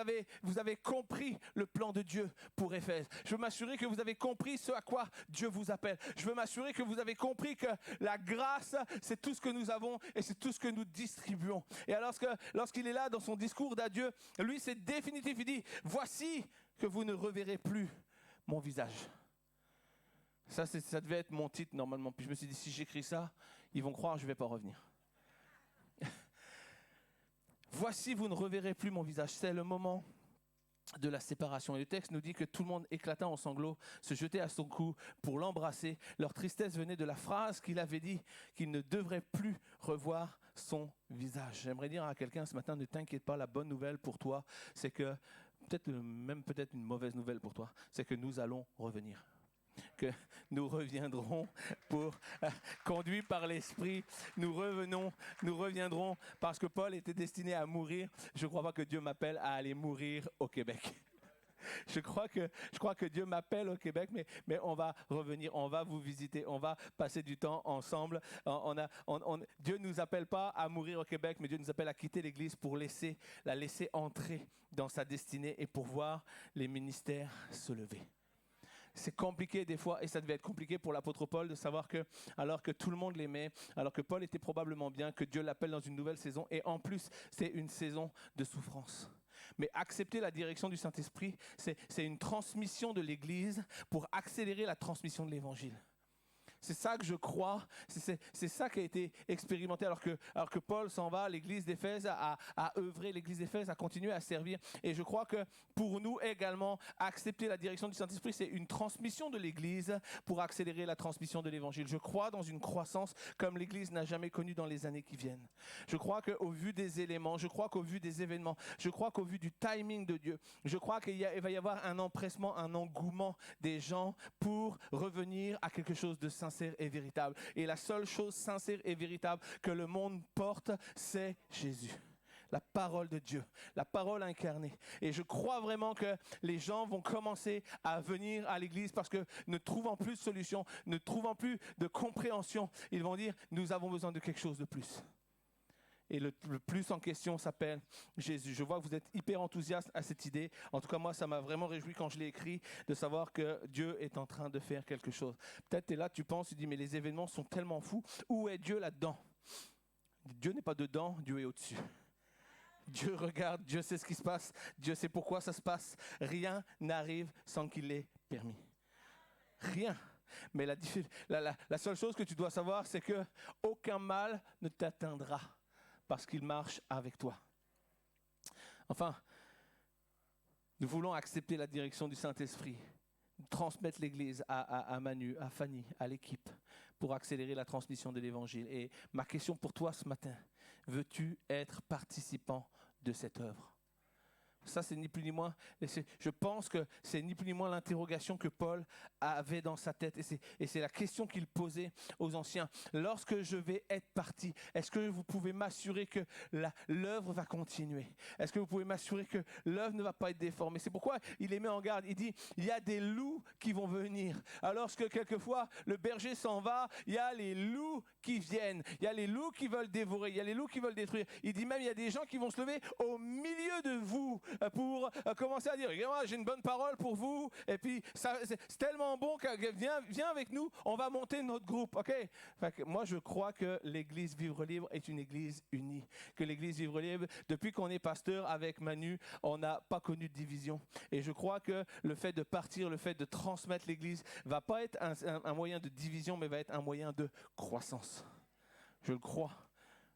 [SPEAKER 4] avez compris le plan de Dieu pour Éphèse. Je veux m'assurer que vous avez compris ce à quoi Dieu vous appelle. Je veux m'assurer que vous avez compris que la grâce, c'est tout ce que nous avons et c'est tout ce que nous distribuons. Et alors lorsqu'il est là dans son discours d'adieu, lui c'est définitif, il dit, voici que vous ne reverrez plus mon visage. Ça devait être mon titre normalement. Puis je me suis dit, si j'écris ça, ils vont croire que je ne vais pas revenir. Voici, vous ne reverrez plus mon visage. C'est le moment de la séparation. Et le texte nous dit que tout le monde éclata en sanglots, se jetait à son cou pour l'embrasser. Leur tristesse venait de la phrase qu'il avait dit, qu'il ne devrait plus revoir son visage. J'aimerais dire à quelqu'un ce matin, ne t'inquiète pas, la bonne nouvelle pour toi, c'est que peut-être une mauvaise nouvelle pour toi, c'est que nous allons revenir. Que nous reviendrons conduits par l'Esprit, nous reviendrons parce que Paul était destiné à mourir. Je ne crois pas que Dieu m'appelle à aller mourir au Québec. Je crois que Dieu m'appelle au Québec, mais on va revenir, on va vous visiter, on va passer du temps ensemble. Dieu ne nous appelle pas à mourir au Québec, mais Dieu nous appelle à quitter l'Église pour la laisser entrer dans sa destinée et pour voir les ministères se lever. C'est compliqué des fois, et ça devait être compliqué pour l'apôtre Paul de savoir que, alors que tout le monde l'aimait, alors que Paul était probablement bien, que Dieu l'appelle dans une nouvelle saison, et en plus, c'est une saison de souffrance. Mais accepter la direction du Saint-Esprit, c'est une transmission de l'Église pour accélérer la transmission de l'Évangile. C'est ça que je crois, c'est ça qui a été expérimenté alors que Paul s'en va, l'église d'Éphèse a œuvré, l'église d'Éphèse a continué à servir. Et je crois que pour nous également, accepter la direction du Saint-Esprit, c'est une transmission de l'église pour accélérer la transmission de l'évangile. Je crois dans une croissance comme l'église n'a jamais connue dans les années qui viennent. Je crois qu'au vu des éléments, je crois qu'au vu des événements, je crois qu'au vu du timing de Dieu, je crois qu'il va y avoir un empressement, un engouement des gens pour revenir à quelque chose de sincère et véritable. Et la seule chose sincère et véritable que le monde porte, c'est Jésus. La parole de Dieu, la parole incarnée. Et je crois vraiment que les gens vont commencer à venir à l'église parce que ne trouvant plus de solution, ne trouvant plus de compréhension, ils vont dire, nous avons besoin de quelque chose de plus. Et le plus en question s'appelle Jésus. Je vois que vous êtes hyper enthousiaste à cette idée. En tout cas, moi, ça m'a vraiment réjoui quand je l'ai écrit de savoir que Dieu est en train de faire quelque chose. Peut-être tu es là, tu penses, tu dis, mais les événements sont tellement fous. Où est Dieu là-dedans? Dieu n'est pas dedans, Dieu est au-dessus. Dieu regarde, Dieu sait ce qui se passe, Dieu sait pourquoi ça se passe. Rien n'arrive sans qu'il l'ait permis. Rien. Mais la seule chose que tu dois savoir, c'est que aucun mal ne t'atteindra. Parce qu'il marche avec toi. Enfin, nous voulons accepter la direction du Saint-Esprit, transmettre l'Église à Manu, à Fanny, à l'équipe, pour accélérer la transmission de l'Évangile. Et ma question pour toi ce matin, veux-tu être participant de cette œuvre? Ça, c'est ni plus ni moins. Je pense que c'est ni plus ni moins l'interrogation que Paul avait dans sa tête. Et c'est la question qu'il posait aux anciens. Lorsque je vais être parti, est-ce que vous pouvez m'assurer que l'œuvre va continuer? Est-ce que vous pouvez m'assurer que l'œuvre ne va pas être déformée? C'est pourquoi il les met en garde. Il dit, il y a des loups qui vont venir. Alors que quelquefois, le berger s'en va, il y a les loups qui viennent. Il y a les loups qui veulent dévorer. Il y a les loups qui veulent détruire. Il dit même, il y a des gens qui vont se lever au milieu de vous pour commencer à dire, regarde, j'ai une bonne parole pour vous, et puis c'est tellement bon que viens avec nous, on va monter notre groupe, ok? Fait que moi je crois que l'église Vivre Libre est une église unie, que l'église Vivre Libre, depuis qu'on est pasteur avec Manu, on n'a pas connu de division, et je crois que le fait de partir, le fait de transmettre l'église va pas être un moyen de division, mais va être un moyen de croissance. Je le crois.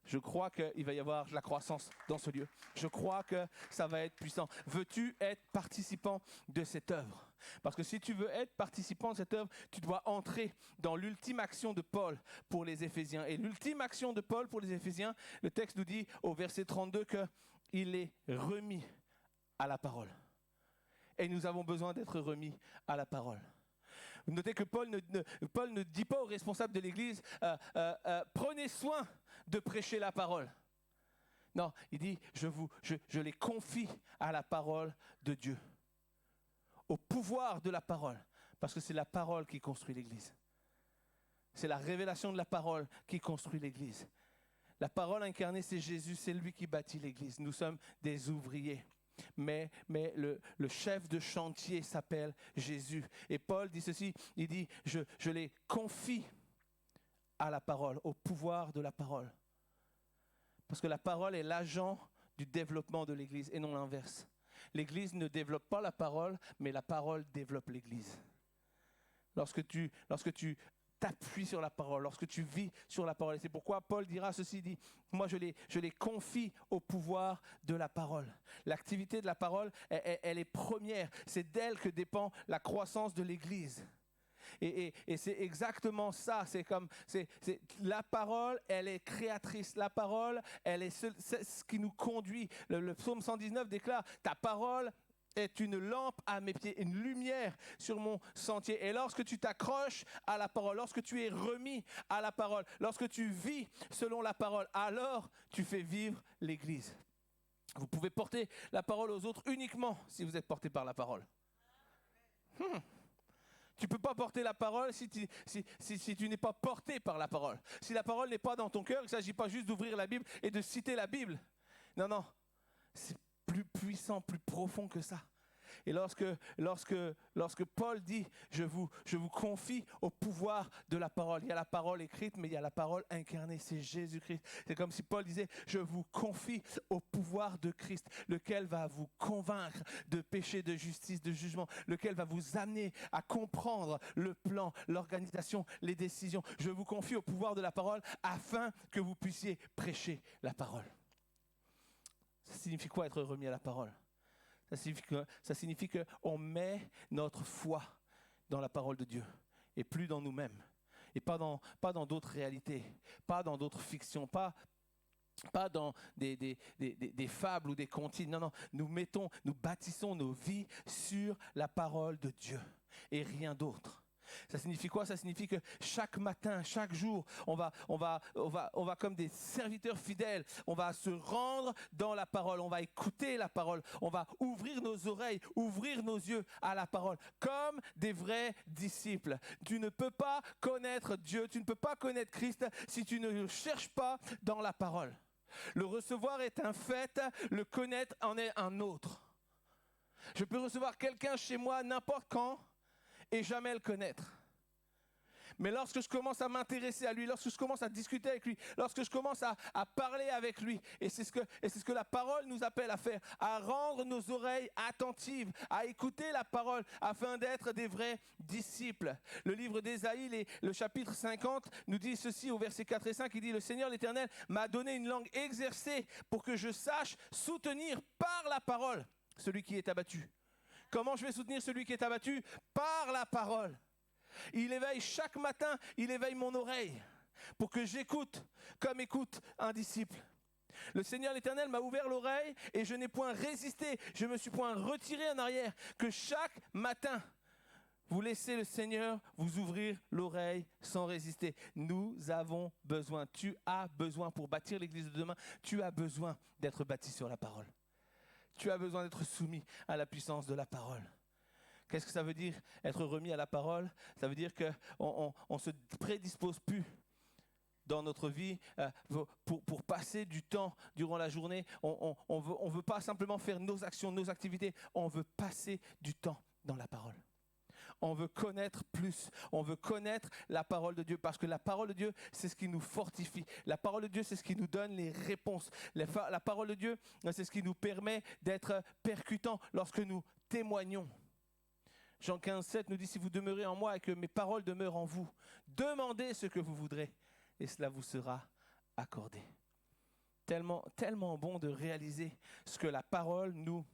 [SPEAKER 4] Je crois qu'il va y avoir la croissance dans ce lieu. Je crois que ça va être puissant. Veux-tu être participant de cette œuvre? Parce que si tu veux être participant de cette œuvre, tu dois entrer dans l'ultime action de Paul pour les Éphésiens. Et l'ultime action de Paul pour les Éphésiens, le texte nous dit au verset 32 qu'il est remis à la parole. Et nous avons besoin d'être remis à la parole. Notez que Paul ne dit pas aux responsables de l'Église prenez soin de prêcher la parole. Non, il dit je les confie à la parole de Dieu, au pouvoir de la parole, parce que c'est la parole qui construit l'Église. C'est la révélation de la parole qui construit l'Église. La parole incarnée, c'est Jésus, c'est lui qui bâtit l'Église. Nous sommes des ouvriers. Mais le chef de chantier s'appelle Jésus. Et Paul dit ceci, il dit, je les confie à la parole, au pouvoir de la parole. Parce que la parole est l'agent du développement de l'Église et non l'inverse. L'Église ne développe pas la parole, mais la parole développe l'Église. Lorsque tu t'appuies sur la parole, lorsque tu vis sur la parole. Et c'est pourquoi Paul dira ceci, dit, moi je les confie au pouvoir de la parole. L'activité de la parole, elle est première. C'est d'elle que dépend la croissance de l'Église. Et c'est exactement ça. C'est la parole, elle est créatrice. La parole, elle est ce qui nous conduit. Le psaume 119 déclare, ta parole est une lampe à mes pieds, une lumière sur mon sentier. Et lorsque tu t'accroches à la parole, lorsque tu es remis à la parole, lorsque tu vis selon la parole, alors tu fais vivre l'Église. Vous pouvez porter la parole aux autres uniquement si vous êtes porté par la parole. Tu ne peux pas porter la parole si tu n'es pas porté par la parole. Si la parole n'est pas dans ton cœur, il ne s'agit pas juste d'ouvrir la Bible et de citer la Bible. Non, non, c'est plus puissant, plus profond que ça. Et lorsque Paul dit « je vous confie au pouvoir de la parole », il y a la parole écrite, mais il y a la parole incarnée, c'est Jésus-Christ. C'est comme si Paul disait « je vous confie au pouvoir de Christ, lequel va vous convaincre de péché, de justice, de jugement, lequel va vous amener à comprendre le plan, l'organisation, les décisions. Je vous confie au pouvoir de la parole afin que vous puissiez prêcher la parole. » Ça signifie quoi être remis à la parole ? Ça signifie qu'on met notre foi dans la parole de Dieu et plus dans nous-mêmes. Et pas dans d'autres réalités, pas dans d'autres fictions, pas dans des fables ou des contes. Non, non, nous bâtissons nos vies sur la parole de Dieu et rien d'autre. Ça signifie quoi? Ça signifie que chaque matin, chaque jour, on va comme des serviteurs fidèles, on va se rendre dans la parole, on va écouter la parole, on va ouvrir nos oreilles, ouvrir nos yeux à la parole, comme des vrais disciples. Tu ne peux pas connaître Dieu, tu ne peux pas connaître Christ si tu ne le cherches pas dans la parole. Le recevoir est un fait, le connaître en est un autre. Je peux recevoir quelqu'un chez moi n'importe quand, et jamais le connaître. Mais lorsque je commence à m'intéresser à lui, lorsque je commence à discuter avec lui, lorsque je commence à parler avec lui, et c'est ce que la parole nous appelle à faire, à rendre nos oreilles attentives, à écouter la parole, afin d'être des vrais disciples. Le livre d'Ésaïe, le chapitre 50, nous dit ceci au verset 4 et 5, il dit « Le Seigneur l'Éternel m'a donné une langue exercée pour que je sache soutenir par la parole celui qui est abattu. » Comment je vais soutenir celui qui est abattu? Par la parole. Il éveille chaque matin, il éveille mon oreille pour que j'écoute comme écoute un disciple. Le Seigneur l'Éternel m'a ouvert l'oreille et je n'ai point résisté, je me suis point retiré en arrière. Que chaque matin, vous laissez le Seigneur vous ouvrir l'oreille sans résister. Nous avons besoin, tu as besoin pour bâtir l'église de demain, tu as besoin d'être bâti sur la parole. Tu as besoin d'être soumis à la puissance de la parole. Qu'est-ce que ça veut dire, être remis à la parole? Ça veut dire qu'on ne se prédispose plus dans notre vie pour passer du temps durant la journée. On veut pas simplement faire nos actions, nos activités. On veut passer du temps dans la parole. On veut connaître plus, on veut connaître la parole de Dieu parce que la parole de Dieu, c'est ce qui nous fortifie. La parole de Dieu, c'est ce qui nous donne les réponses. La parole de Dieu, c'est ce qui nous permet d'être percutants lorsque nous témoignons. Jean 15,7 nous dit « Si vous demeurez en moi et que mes paroles demeurent en vous, demandez ce que vous voudrez et cela vous sera accordé. » Tellement, tellement bon de réaliser ce que la parole nous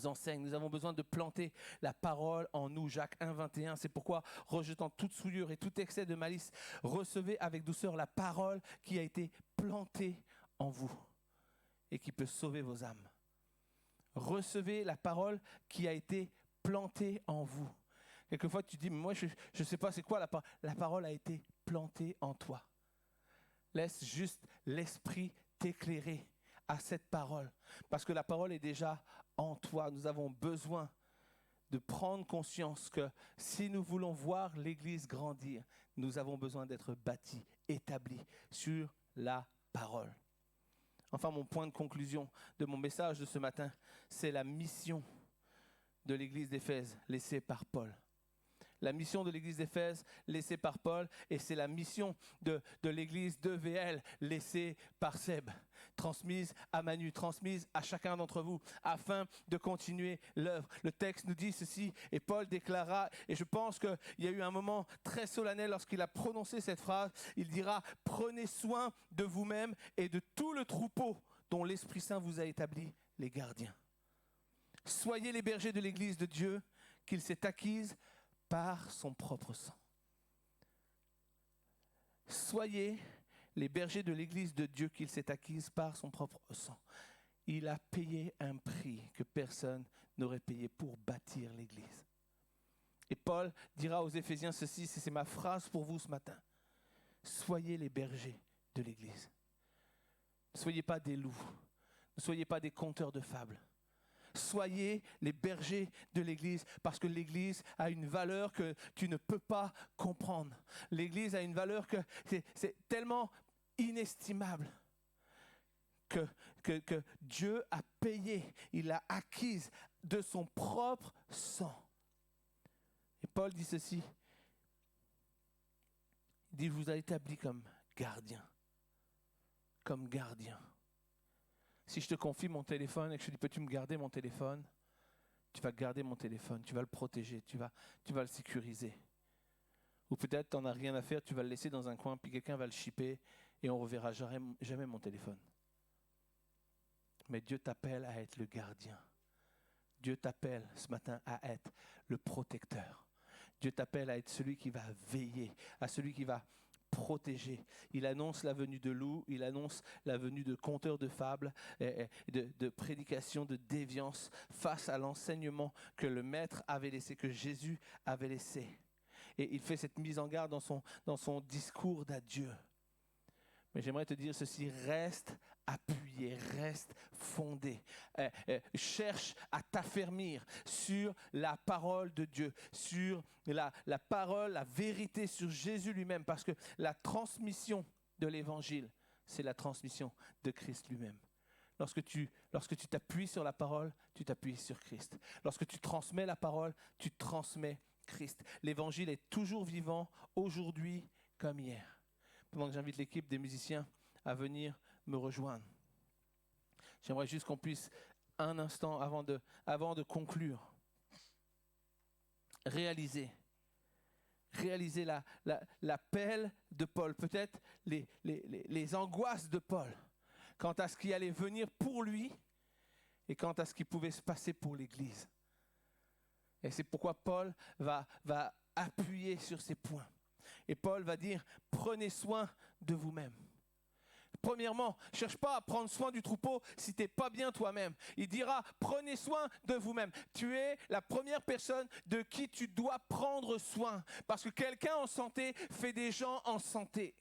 [SPEAKER 4] enseigne. Nous avons besoin de planter la parole en nous. Jacques 1, 21. C'est pourquoi, rejetant toute souillure et tout excès de malice, recevez avec douceur la parole qui a été plantée en vous et qui peut sauver vos âmes. Recevez la parole qui a été plantée en vous. Quelquefois, tu dis, mais moi, je ne sais pas c'est quoi la parole. La parole a été plantée en toi. Laisse juste l'Esprit t'éclairer à cette parole. Parce que la parole est déjà en toi. Nous avons besoin de prendre conscience que si nous voulons voir l'Église grandir, nous avons besoin d'être bâtis, établis sur la parole. Enfin, mon point de conclusion de mon message de ce matin, c'est la mission de l'Église d'Éphèse laissée par Paul. La mission de l'Église d'Éphèse laissée par Paul et c'est la mission de l'Église d'EVL laissée par Seb, transmise à Manu, transmise à chacun d'entre vous afin de continuer l'œuvre. Le texte nous dit ceci et Paul déclara, et je pense qu'il y a eu un moment très solennel lorsqu'il a prononcé cette phrase, il dira « Prenez soin de vous-même et de tout le troupeau dont l'Esprit Saint vous a établi les gardiens. Soyez les bergers de l'Église de Dieu qu'il s'est acquise par son propre sang. » Soyez les bergers de l'Église de Dieu qu'il s'est acquise par son propre sang. Il a payé un prix que personne n'aurait payé pour bâtir l'Église. Et Paul dira aux Éphésiens ceci, c'est ma phrase pour vous ce matin. Soyez les bergers de l'Église. Ne soyez pas des loups. Ne soyez pas des conteurs de fables. Soyez les bergers de l'Église, parce que l'Église a une valeur que tu ne peux pas comprendre. L'Église a une valeur que c'est tellement inestimable que Dieu a payé, il l'a acquise de son propre sang. Et Paul dit ceci, il dit, je vous ai établi comme gardien. Comme gardien. Si je te confie mon téléphone et que je te dis, peux-tu me garder mon téléphone? Tu vas garder mon téléphone, tu vas le protéger, tu vas le sécuriser. Ou peut-être tu n'en as rien à faire, tu vas le laisser dans un coin, puis quelqu'un va le chipper et on ne reverra jamais mon téléphone. Mais Dieu t'appelle à être le gardien. Dieu t'appelle ce matin à être le protecteur. Dieu t'appelle à être celui qui va veiller, à celui qui va protéger. Il annonce la venue de loups, il annonce la venue de conteurs de fables, de prédications, de déviance face à l'enseignement que le Maître avait laissé, que Jésus avait laissé. Et il fait cette mise en garde dans son discours d'adieu. Mais j'aimerais te dire ceci, reste appuyé, reste fondé. Cherche à t'affermir sur la parole de Dieu, sur la parole, la vérité, sur Jésus lui-même. Parce que la transmission de l'Évangile, c'est la transmission de Christ lui-même. Lorsque tu t'appuies sur la parole, tu t'appuies sur Christ. Lorsque tu transmets la parole, tu transmets Christ. L'Évangile est toujours vivant, aujourd'hui comme hier. Pendant que j'invite l'équipe des musiciens à venir me rejoindre, j'aimerais juste qu'on puisse, un instant avant de conclure, réaliser l'appel de Paul, peut-être les angoisses de Paul, quant à ce qui allait venir pour lui et quant à ce qui pouvait se passer pour l'Église. Et c'est pourquoi Paul va appuyer sur ces points. Et Paul va dire, prenez soin de vous-même. Premièrement, ne cherche pas à prendre soin du troupeau si tu n'es pas bien toi-même. Il dira, prenez soin de vous-même. Tu es la première personne de qui tu dois prendre soin. Parce que quelqu'un en santé fait des gens en santé.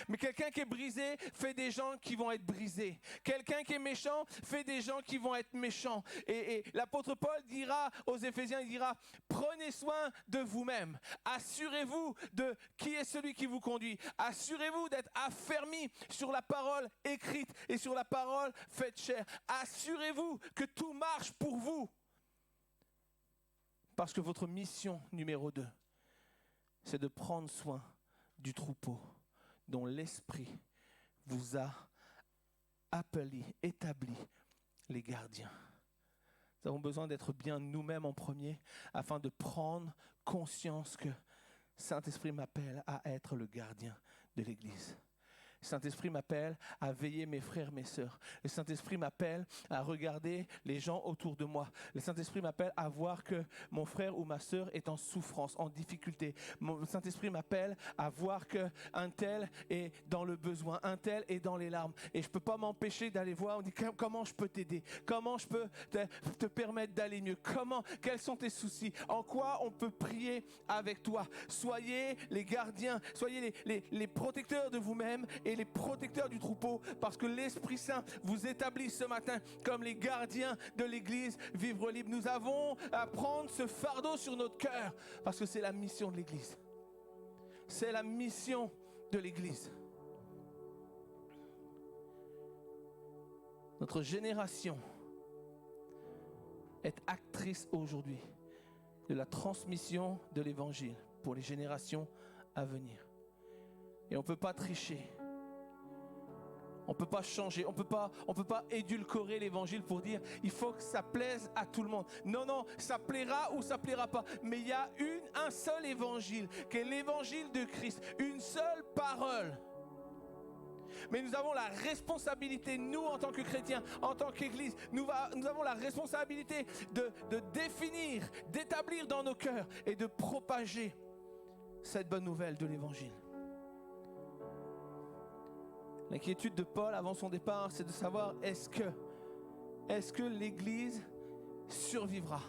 [SPEAKER 4] Mais quelqu'un qui est brisé fait des gens qui vont être brisés. Quelqu'un qui est méchant fait des gens qui vont être méchants. Et l'apôtre Paul dira aux Éphésiens, il dira, prenez soin de vous-même. Assurez-vous de qui est celui qui vous conduit. Assurez-vous d'être affermis sur la parole écrite et sur la parole faite chair. Assurez-vous que tout marche pour vous. Parce que votre mission numéro 2, c'est de prendre soin du troupeau dont l'Esprit vous a appelé, établi les gardiens. Nous avons besoin d'être bien nous-mêmes en premier afin de prendre conscience que Saint-Esprit m'appelle à être le gardien de l'Église. Saint-Esprit m'appelle à veiller mes frères, mes sœurs. Le Saint-Esprit m'appelle à regarder les gens autour de moi. Le Saint-Esprit m'appelle à voir que mon frère ou ma sœur est en souffrance, en difficulté. Le Saint-Esprit m'appelle à voir qu'un tel est dans le besoin, un tel est dans les larmes. Et je ne peux pas m'empêcher d'aller voir, on dit comment je peux t'aider, comment je peux te permettre d'aller mieux, quels sont tes soucis, en quoi on peut prier avec toi. Soyez les gardiens, soyez les protecteurs de vous-même et les protecteurs du troupeau, parce que l'Esprit Saint vous établit ce matin comme les gardiens de l'Église Vivre Libre. Nous avons à prendre ce fardeau sur notre cœur, parce que c'est la mission de l'Église. C'est la mission de l'Église. Notre génération est actrice aujourd'hui de la transmission de l'Évangile pour les générations à venir. Et on ne peut pas tricher. On ne peut pas changer, on peut pas édulcorer l'évangile pour dire il faut que ça plaise à tout le monde. Non, ça plaira ou ça plaira pas. Mais il y a un seul évangile, qui est l'évangile de Christ, une seule parole. Mais nous avons la responsabilité, nous en tant que chrétiens, en tant qu'Église, nous avons la responsabilité de définir, d'établir dans nos cœurs et de propager cette bonne nouvelle de l'évangile. L'inquiétude de Paul avant son départ, c'est de savoir est-ce que l'Église survivra.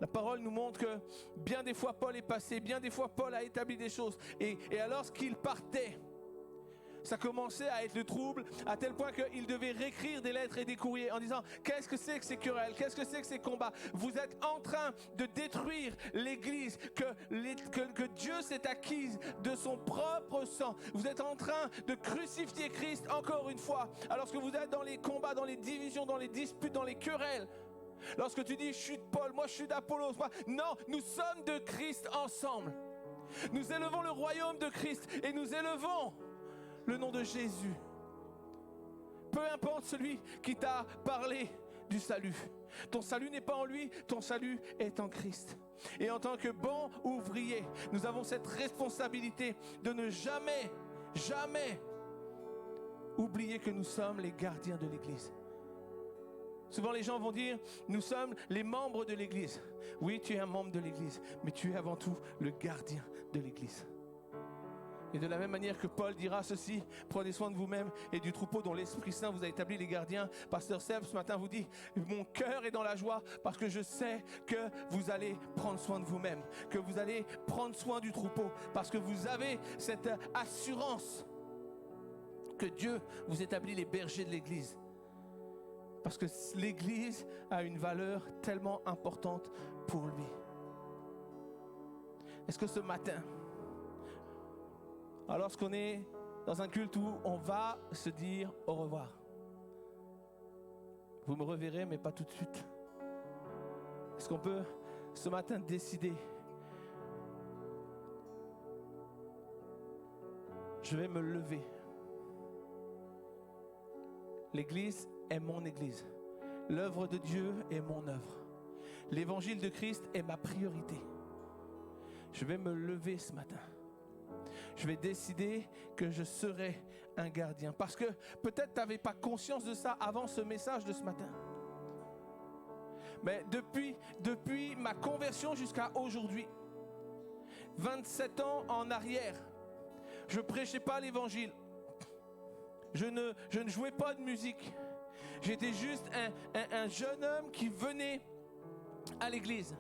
[SPEAKER 4] La parole nous montre que bien des fois Paul est passé, bien des fois Paul a établi des choses. Et alors qu'il partait, ça commençait à être le trouble, à tel point qu'il devait réécrire des lettres et des courriers en disant « Qu'est-ce que c'est que ces querelles? Qu'est-ce que c'est que ces combats? Vous êtes en train de détruire l'Église que Dieu s'est acquise de son propre sang. Vous êtes en train de crucifier Christ encore une fois. Alors que vous êtes dans les combats, dans les divisions, dans les disputes, dans les querelles. Lorsque tu dis « Je suis de Paul, moi je suis d'Apollos. » Non, nous sommes de Christ ensemble. Nous élevons le royaume de Christ et nous élevons le nom de Jésus. Peu importe celui qui t'a parlé du salut. Ton salut n'est pas en lui, ton salut est en Christ. Et en tant que bons ouvriers, nous avons cette responsabilité de ne jamais oublier que nous sommes les gardiens de l'Église. Souvent les gens vont dire, nous sommes les membres de l'Église. Oui, tu es un membre de l'Église, mais tu es avant tout le gardien de l'Église. Et de la même manière que Paul dira ceci, prenez soin de vous-même et du troupeau dont l'Esprit Saint vous a établi les gardiens. Pasteur Seb ce matin vous dit, mon cœur est dans la joie parce que je sais que vous allez prendre soin de vous-même, que vous allez prendre soin du troupeau, parce que vous avez cette assurance que Dieu vous établit les bergers de l'Église. Parce que l'Église a une valeur tellement importante pour lui. Est-ce que ce matin, alors qu'on est dans un culte où on va se dire au revoir, vous me reverrez mais pas tout de suite, est-ce qu'on peut ce matin décider, je vais me lever, l'Église est mon Église, l'œuvre de Dieu est mon œuvre, l'évangile de Christ est ma priorité. Je vais me lever ce matin. Je vais décider que je serai un gardien. Parce que peut-être tu n'avais pas conscience de ça avant ce message de ce matin. Mais depuis ma conversion jusqu'à aujourd'hui, 27 ans en arrière, je ne prêchais pas l'évangile. Je ne jouais pas de musique. J'étais juste un jeune homme qui venait à l'église.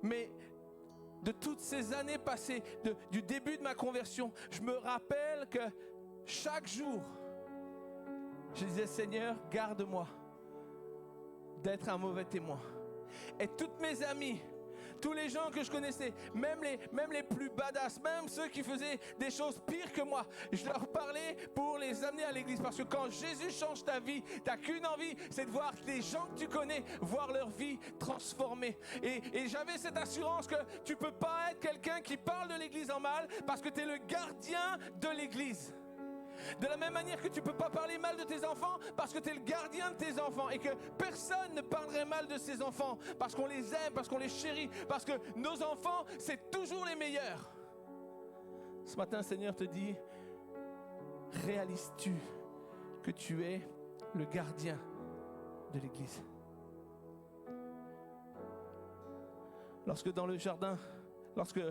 [SPEAKER 4] Mais de toutes ces années passées, du début de ma conversion, je me rappelle que chaque jour, je disais, Seigneur, garde-moi d'être un mauvais témoin. Et toutes mes amies, tous les gens que je connaissais, même les plus badass, même ceux qui faisaient des choses pires que moi, je leur parlais pour les amener à l'église. Parce que quand Jésus change ta vie, tu n'as qu'une envie, c'est de voir les gens que tu connais, voir leur vie transformée. Et j'avais cette assurance que tu ne peux pas être quelqu'un qui parle de l'église en mal parce que tu es le gardien de l'église. De la même manière que tu ne peux pas parler mal de tes enfants parce que tu es le gardien de tes enfants et que personne ne parlerait mal de ses enfants parce qu'on les aime, parce qu'on les chérit, parce que nos enfants, c'est toujours les meilleurs. Ce matin, Seigneur te dit, réalises-tu que tu es le gardien de l'Église? Lorsque dans le jardin, lorsque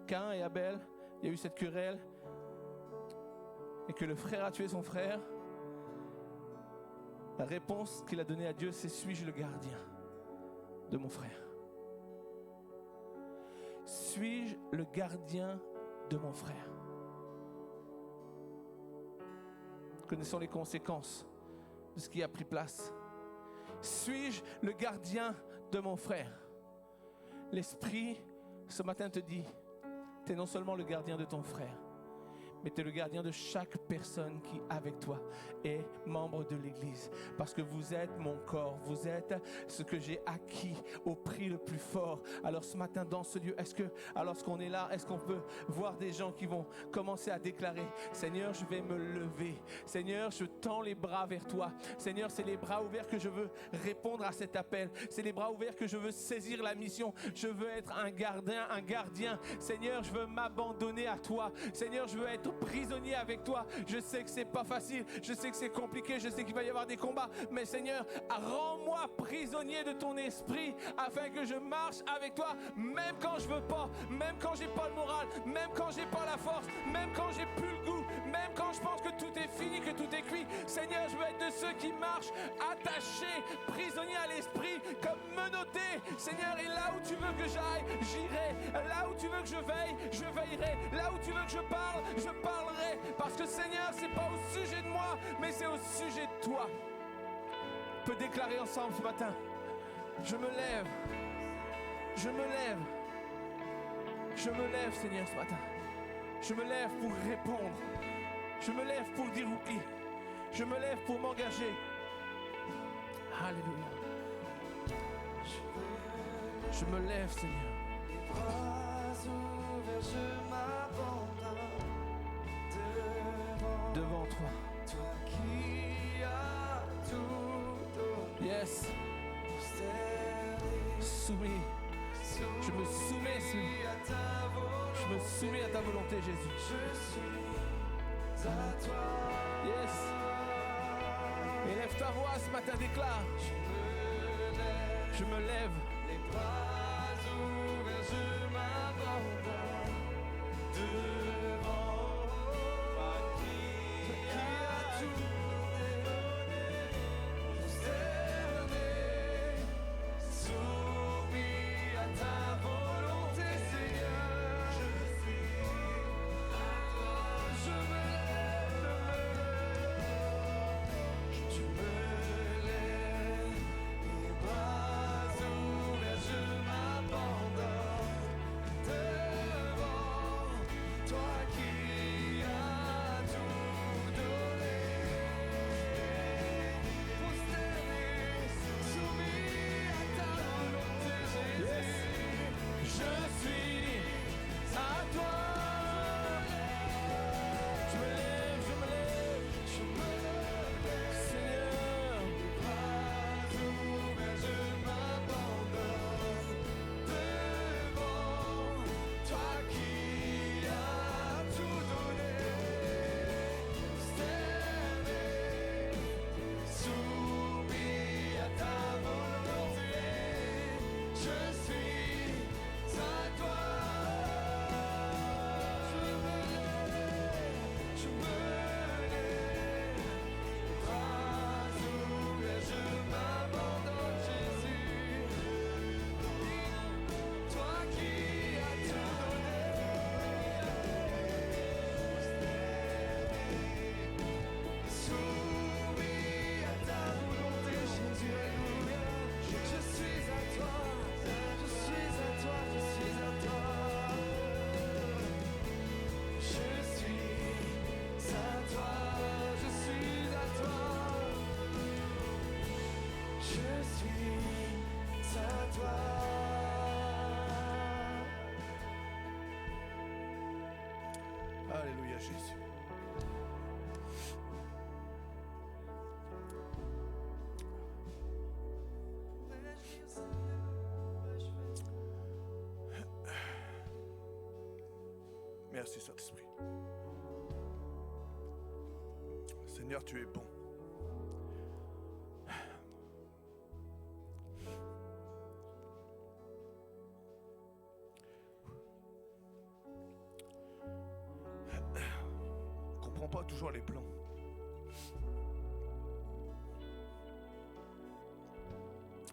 [SPEAKER 4] Caïn et Abel, il y a eu cette querelle, et que le frère a tué son frère, la réponse qu'il a donnée à Dieu, c'est « Suis-je le gardien de mon frère? Suis-je le gardien de mon frère ?» Connaissons les conséquences de ce qui a pris place. Suis-je le gardien de mon frère? L'Esprit, ce matin, te dit, tu es non seulement le gardien de ton frère, mais tu es le gardien de chaque personne qui, avec toi, est membre de l'Église. Parce que vous êtes mon corps, vous êtes ce que j'ai acquis au prix le plus fort. Alors ce matin, dans ce lieu, alors qu'on est là, est-ce qu'on peut voir des gens qui vont commencer à déclarer, Seigneur, je vais me lever. Seigneur, je tends les bras vers toi. Seigneur, c'est les bras ouverts que je veux répondre à cet appel. C'est les bras ouverts que je veux saisir la mission. Je veux être un gardien. Seigneur, je veux m'abandonner à toi. Seigneur, je veux être prisonnier avec toi. Je sais que c'est pas facile, je sais que c'est compliqué, je sais qu'il va y avoir des combats, mais Seigneur, rends-moi prisonnier de ton esprit afin que je marche avec toi, même quand je veux pas, même quand j'ai pas le moral, même quand j'ai pas la force, même quand j'ai plus le goût, même quand je pense que tout est fini, que tout est cuit. Seigneur, je veux être de ceux qui marchent attachés, prisonniers à l'esprit, comme menottés. Seigneur, et là où tu veux que j'aille, j'irai. Là où tu veux que je veille, je veillerai. Là où tu veux que je parle, je parlerai. Parce que Seigneur, c'est pas au sujet de moi, mais c'est au sujet de toi. On peut déclarer ensemble ce matin. Je me lève. Je me lève. Je me lève, Seigneur, ce matin. Je me lève pour répondre. Je me lève pour dire oui. Je me lève pour m'engager. Alléluia. Je me lève, Seigneur.
[SPEAKER 1] Les bras ouverts, je m'abandonne
[SPEAKER 4] Devant toi.
[SPEAKER 1] toi qui as tout donné.
[SPEAKER 4] Yes.
[SPEAKER 1] Prosterné,
[SPEAKER 4] Soumis. Je me soumets, Seigneur.
[SPEAKER 1] à ta volonté.
[SPEAKER 4] Je me soumets à ta volonté, Jésus.
[SPEAKER 1] Je suis à toi.
[SPEAKER 4] Yes. Élève ta voix ce matin, déclare. Je me lève.
[SPEAKER 1] Les bras ouverts, je m'abandonne devant toi qui as tout donné, prosterné, soumis à ta volonté, Seigneur. Je suis à toi. Je me lève, les bras ouverts, je m'abandonne devant toi qui as tout donné, prosterné, soumis à ta volonté, Jésus.
[SPEAKER 4] Je suis à toi. Je me lève, je me lève.
[SPEAKER 1] Je me lève,
[SPEAKER 4] Seigneur.
[SPEAKER 1] les bras ouverts, je m'abandonne devant toi qui as tout donné, prosterné, soumis à ta volonté. Je suis à toi. Je me lève, les bras ouverts, je m'abandonne, Jésus. Toi qui as tout donné, soumis à ta volonté, Jésus. Alléluia. Je suis à toi, je suis à toi, je suis à toi. Je suis à toi, je suis à toi. Je suis à toi.
[SPEAKER 2] Alléluia, Jésus. Merci, Saint-Esprit. Seigneur, tu es bon. On ne comprend pas toujours les plans.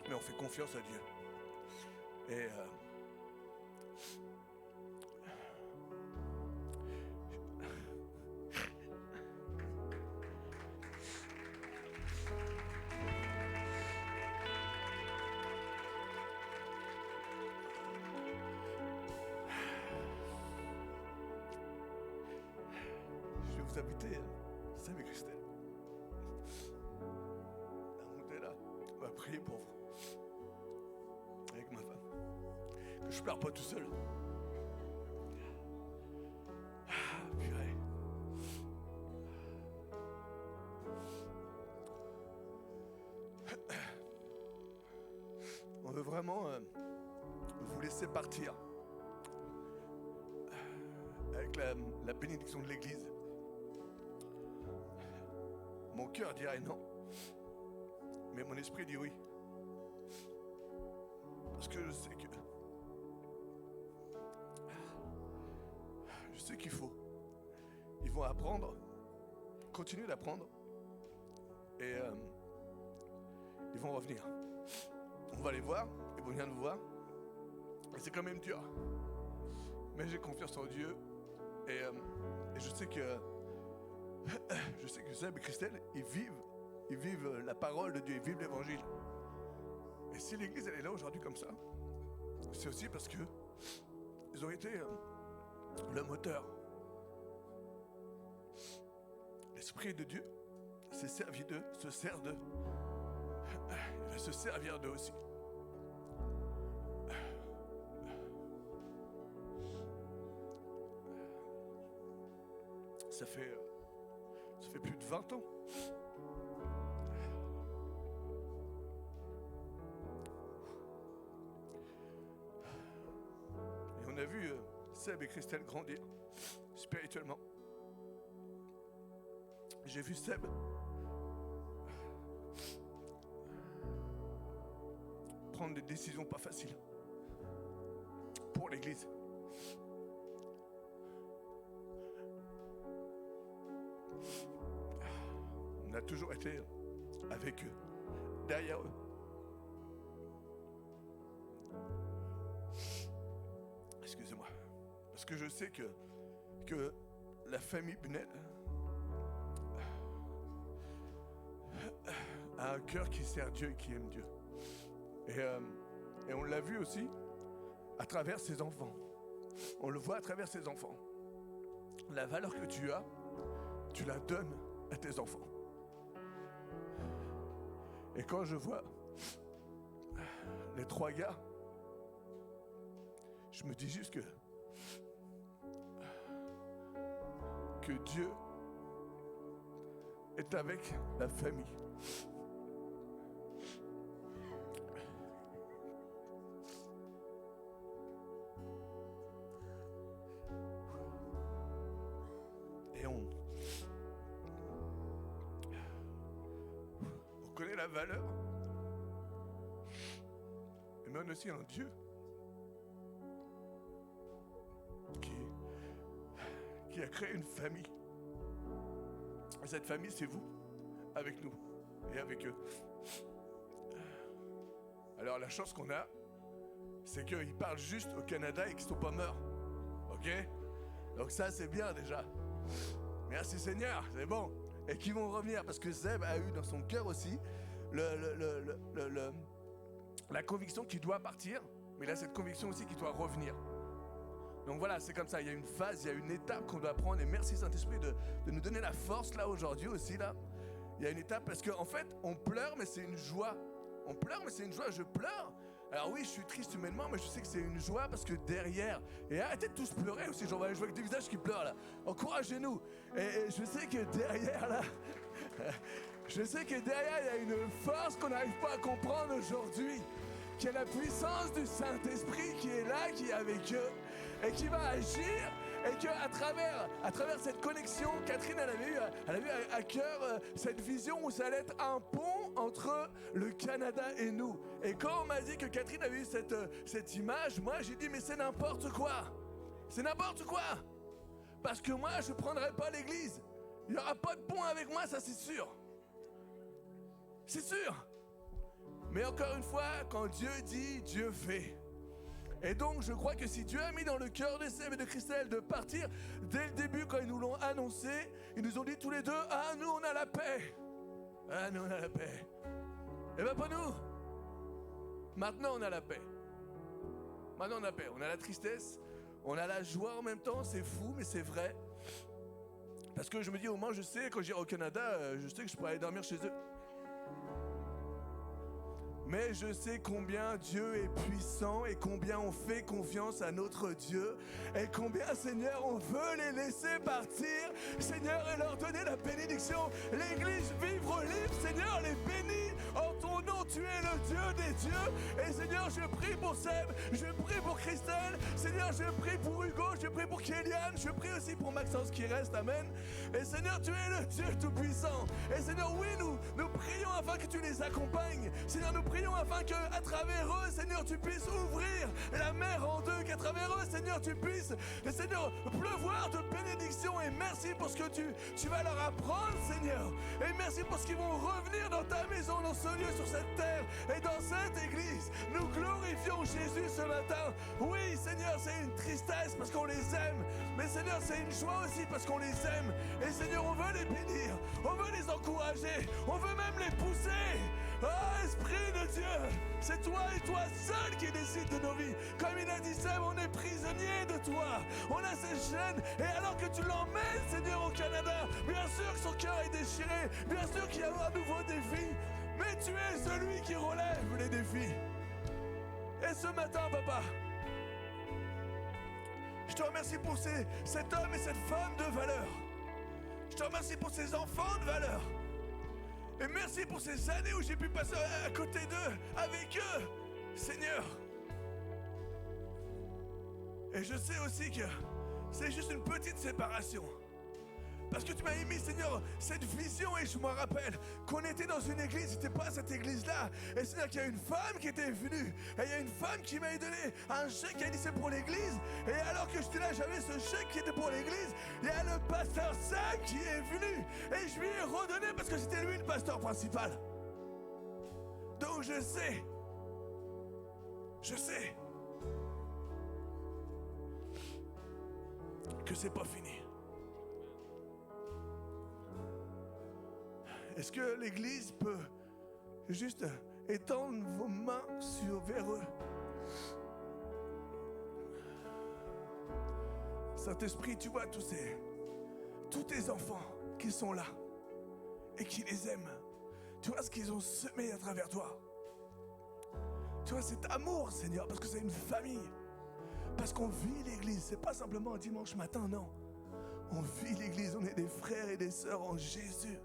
[SPEAKER 2] Mais on fait confiance à Dieu. Et je vais vous inviter, c'est avec Christelle. À monter là, on va prier pour vous. Avec ma femme. Que je pleure pas tout seul. Ah, purée. On veut vraiment vous laisser partir avec la bénédiction de l'Église. Mon cœur dirait non, mais mon esprit dit oui. Parce que je sais qu'il faut. Ils vont apprendre, continuer d'apprendre, et ils vont revenir. On va les voir, ils vont venir nous voir, et c'est quand même dur. Mais j'ai confiance en Dieu, et je sais que je sais que Seb et Christelle, ils vivent la parole de Dieu, ils vivent l'évangile. Et si l'église elle est là aujourd'hui comme ça, c'est aussi parce que ils ont été le moteur. L'Esprit de Dieu s'est servi d'eux, se sert d'eux. Il va se servir d'eux aussi. Ça fait plus de 20 ans. Et on a vu Seb et Christelle grandir spirituellement. J'ai vu Seb prendre des décisions pas faciles pour l'église. On a toujours été avec eux, derrière eux. Excusez-moi. Parce que je sais que la famille Bunel a un cœur qui sert Dieu et qui aime Dieu. Et on l'a vu aussi à travers ses enfants. On le voit à travers ses enfants. La valeur que tu as, tu la donnes à tes enfants. Et quand je vois les 3 gars, je me dis juste que Dieu est avec la famille. Et on connaît la valeur, mais on a aussi un Dieu qui a créé une famille. Et cette famille, c'est vous, avec nous et avec eux. Alors la chance qu'on a, c'est qu'ils parlent juste au Canada et qu'ils ne sont pas morts. Ok? Donc ça, c'est bien déjà. Merci Seigneur, c'est bon. Et qu'ils vont revenir, parce que Zeb a eu dans son cœur aussi la conviction qu'il doit partir, mais il a cette conviction aussi qu'il doit revenir. Donc voilà, c'est comme ça, il y a une phase, il y a une étape qu'on doit prendre, et merci Saint-Esprit de nous donner la force là aujourd'hui aussi là. Il y a une étape parce qu'en fait, on pleure, mais c'est une joie. On pleure, mais c'est une joie, je pleure. Alors oui, je suis triste humainement, mais je sais que c'est une joie parce que derrière, et arrêtez de tous pleurer aussi, je vois que des visages qui pleurent là. Encouragez-nous. Et je sais que derrière là, je sais que derrière il y a une force qu'on n'arrive pas à comprendre aujourd'hui, qui est la puissance du Saint-Esprit qui est là, qui est avec eux et qui va agir. Et qu'à travers cette connexion, Catherine, elle avait eu à cœur cette vision où ça allait être un pont entre le Canada et nous. Et quand on m'a dit que Catherine avait eu cette image, moi j'ai dit mais c'est n'importe quoi. C'est n'importe quoi. Parce que moi je ne prendrai pas l'église. Il n'y aura pas de pont avec moi, ça c'est sûr. C'est sûr. Mais encore une fois, quand Dieu dit, Dieu fait. Et donc, je crois que si Dieu a mis dans le cœur de Seb et de Christelle de partir, dès le début, quand ils nous l'ont annoncé, ils nous ont dit tous les deux, ah, nous, on a la paix. Ah, nous, on a la paix. Eh bien, pas nous. Maintenant, on a la paix. Maintenant, on a la paix. On a la tristesse, on a la joie en même temps. C'est fou, mais c'est vrai. Parce que je me dis, au moins, je sais, quand j'irai au Canada, je sais que je pourrais aller dormir chez eux. Mais je sais combien Dieu est puissant et combien on fait confiance à notre Dieu et combien, Seigneur, on veut les laisser partir, Seigneur, et leur donner la bénédiction. L'Église Vivre Libre, Seigneur, les bénit. En ton nom, tu es le Dieu des dieux. Et Seigneur, je prie pour Seb, je prie pour Christelle, Seigneur, je prie pour Hugo, je prie pour Kéliane, je prie aussi pour Maxence qui reste, amen. Et Seigneur, tu es le Dieu Tout-Puissant. Et Seigneur, oui, nous prions afin que tu les accompagnes. Seigneur, nous prions afin qu'à travers eux, Seigneur, tu puisses ouvrir la mer en deux, qu'à travers eux, Seigneur, tu puisses, Seigneur, pleuvoir de bénédictions et Merci pour ce que tu vas leur apprendre, Seigneur. Et merci pour ce qu'ils vont revenir dans ta maison, dans ce lieu, sur cette terre et dans cette église. Nous glorifions Jésus ce matin. Oui, Seigneur, c'est une tristesse parce qu'on les aime. Mais Seigneur, c'est une joie aussi parce qu'on les aime. Et Seigneur, on veut les bénir. On veut les encourager. On veut même les pousser. Oh, Esprit de Dieu, c'est toi et toi seul qui décide de nos vies. Comme il a dit Seb, on est prisonnier de toi. On a ces chaînes. Et alors que tu l'emmènes, Seigneur, au Canada, bien sûr que son cœur est déchiré. Bien sûr qu'il y a un nouveau défi. Mais tu es celui qui relève les défis. Et ce matin, Papa, je te remercie pour cet homme et cette femme de valeur. Je te remercie pour ces enfants de valeur. Et merci pour ces années où j'ai pu passer à côté d'eux, avec eux, Seigneur. Et je sais aussi que c'est juste une petite séparation. Parce que tu m'as émis, Seigneur, cette vision, et je me rappelle qu'on était dans une église, c'était pas cette église-là. Et Seigneur, qu'il y a une femme qui était venue, et il y a une femme qui m'a donné un chèque qui a dit c'est pour l'église. Et alors que j'étais là, j'avais ce chèque qui était pour l'église. Il y a le pasteur Sam qui est venu, et je lui ai redonné parce que c'était lui le pasteur principal. Donc je sais que c'est pas fini. Est-ce que l'Église peut juste étendre vos mains vers eux? Saint-Esprit, tu vois tous tes enfants qui sont là et qui les aiment. Tu vois ce qu'ils ont semé à travers toi. Tu vois cet amour, Seigneur, parce que c'est une famille. Parce qu'on vit l'Église, c'est pas simplement un dimanche matin, non. On vit l'Église, on est des frères et des sœurs en Jésus.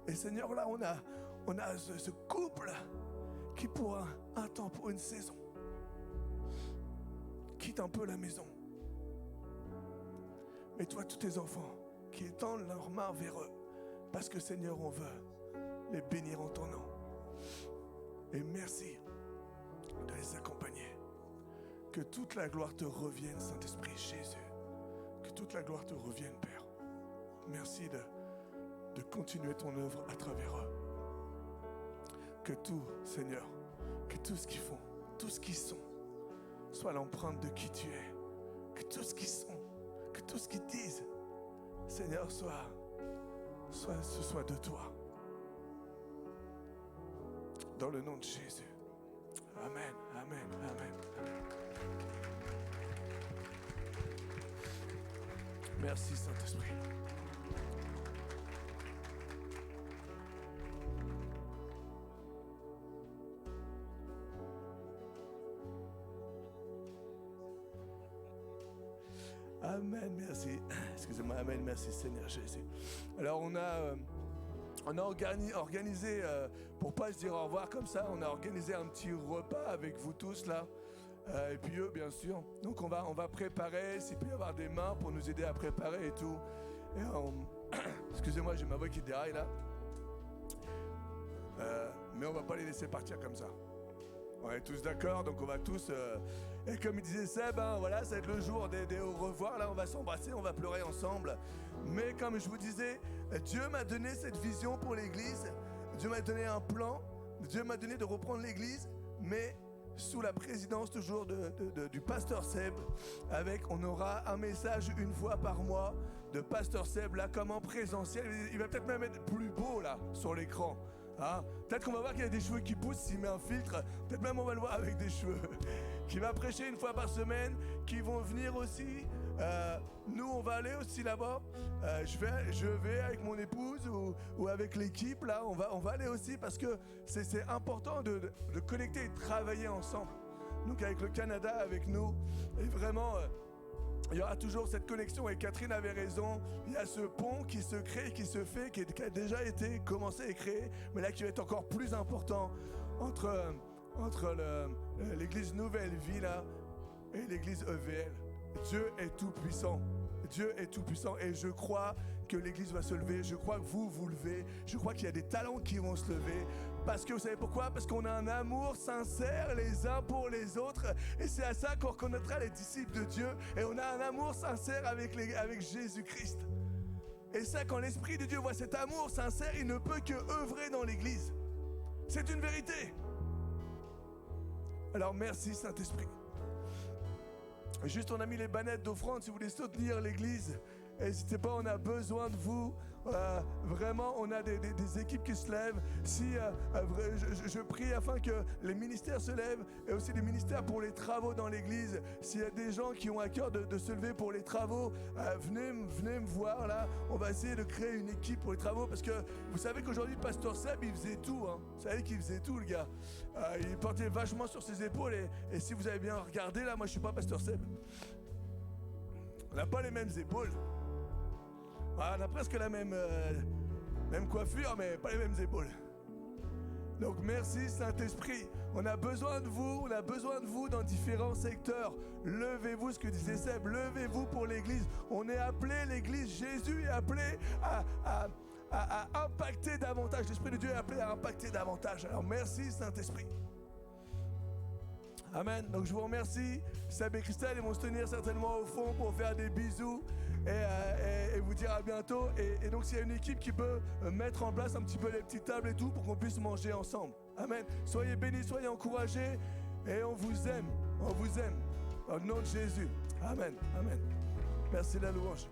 [SPEAKER 2] Et Seigneur, là, on a ce couple qui, pour un temps, pour une saison, quitte un peu la maison. Mais toi, tous tes enfants qui étendent leurs mains vers eux, parce que Seigneur, on veut les bénir en ton nom. Et merci de les accompagner. Que toute la gloire te revienne, Saint-Esprit Jésus. Que toute la gloire te revienne, Père. Merci de continuer ton œuvre à travers eux. Que tout, Seigneur, que tout ce qu'ils font, tout ce qu'ils sont, soit l'empreinte de qui tu es. Que tout ce qu'ils sont, que tout ce qu'ils disent, Seigneur, ce soit de toi. Dans le nom de Jésus. Amen, amen, amen, amen. Merci, Saint-Esprit. Amen, merci. Excusez-moi, amen, merci Seigneur Jésus. Alors on a organisé, pour pas se dire au revoir comme ça, on a organisé un petit repas avec vous tous là. Et puis eux bien sûr. Donc on va préparer, s'il peut y avoir des mains pour nous aider à préparer et tout. Et excusez-moi, j'ai ma voix qui déraille là. Mais on va pas les laisser partir comme ça. On est tous d'accord, donc on va tous... et comme il disait Seb, voilà, ça va être le jour des au revoir. Là, on va s'embrasser, on va pleurer ensemble. Mais comme je vous disais, Dieu m'a donné cette vision pour l'Église. Dieu m'a donné un plan. Dieu m'a donné de reprendre l'Église, mais sous la présidence toujours du pasteur Seb. On aura un message une fois par mois de pasteur Seb, là, comme en présentiel. Il va peut-être même être plus beau, là, sur l'écran. Peut-être qu'on va voir qu'il y a des cheveux qui poussent s'il met un filtre. Peut-être même on va le voir avec des cheveux. Qui va prêcher une fois par semaine. Qui vont venir aussi. Nous on va aller aussi là-bas. Je vais avec mon épouse ou avec l'équipe là. On va aller aussi parce que c'est important de connecter et de travailler ensemble. Donc avec le Canada, avec nous. Et vraiment... il y aura toujours cette connexion et Catherine avait raison. Il y a ce pont qui se crée, qui se fait, qui a déjà été commencé et créé, mais là qui va être encore plus important entre l'église Nouvelle Vie là, et l'église EVL. Dieu est tout puissant. Dieu est tout puissant et je crois que l'église va se lever. Je crois que vous levez. Je crois qu'il y a des talents qui vont se lever. Parce que vous savez pourquoi? Parce qu'on a un amour sincère les uns pour les autres. Et c'est à ça qu'on reconnaîtra les disciples de Dieu. Et on a un amour sincère avec Jésus-Christ. Et ça, quand l'Esprit de Dieu voit cet amour sincère, il ne peut que œuvrer dans l'Église. C'est une vérité. Alors merci Saint-Esprit. Juste, on a mis les bannettes d'offrande. Si vous voulez soutenir l'Église, n'hésitez pas, on a besoin de vous. Vraiment, on a des équipes qui se lèvent. Je prie afin que les ministères se lèvent et aussi les ministères pour les travaux dans l'église. S'il y a des gens qui ont à cœur de se lever pour les travaux, venez me voir là. On va essayer de créer une équipe pour les travaux parce que vous savez qu'aujourd'hui, Pasteur Seb, il faisait tout. Hein. Vous savez qu'il faisait tout, le gars. Il portait vachement sur ses épaules et si vous avez bien regardé là, moi je suis pas Pasteur Seb. On n'a pas les mêmes épaules. On a presque la même coiffure, mais pas les mêmes épaules. Donc merci Saint-Esprit. On a besoin de vous dans différents secteurs. Levez-vous, ce que disait Seb, levez-vous pour l'Église. On est appelé, l'Église, Jésus est appelé à impacter davantage. L'Esprit de Dieu est appelé à impacter davantage. Alors merci Saint-Esprit. Amen. Donc je vous remercie. Seb et Christelle, ils vont se tenir certainement au fond pour faire des bisous et vous dire à bientôt. Et donc s'il y a une équipe qui peut mettre en place un petit peu les petites tables et tout pour qu'on puisse manger ensemble. Amen. Soyez bénis, soyez encouragés et on vous aime. On vous aime. Au nom de Jésus. Amen. Amen. Merci la louange.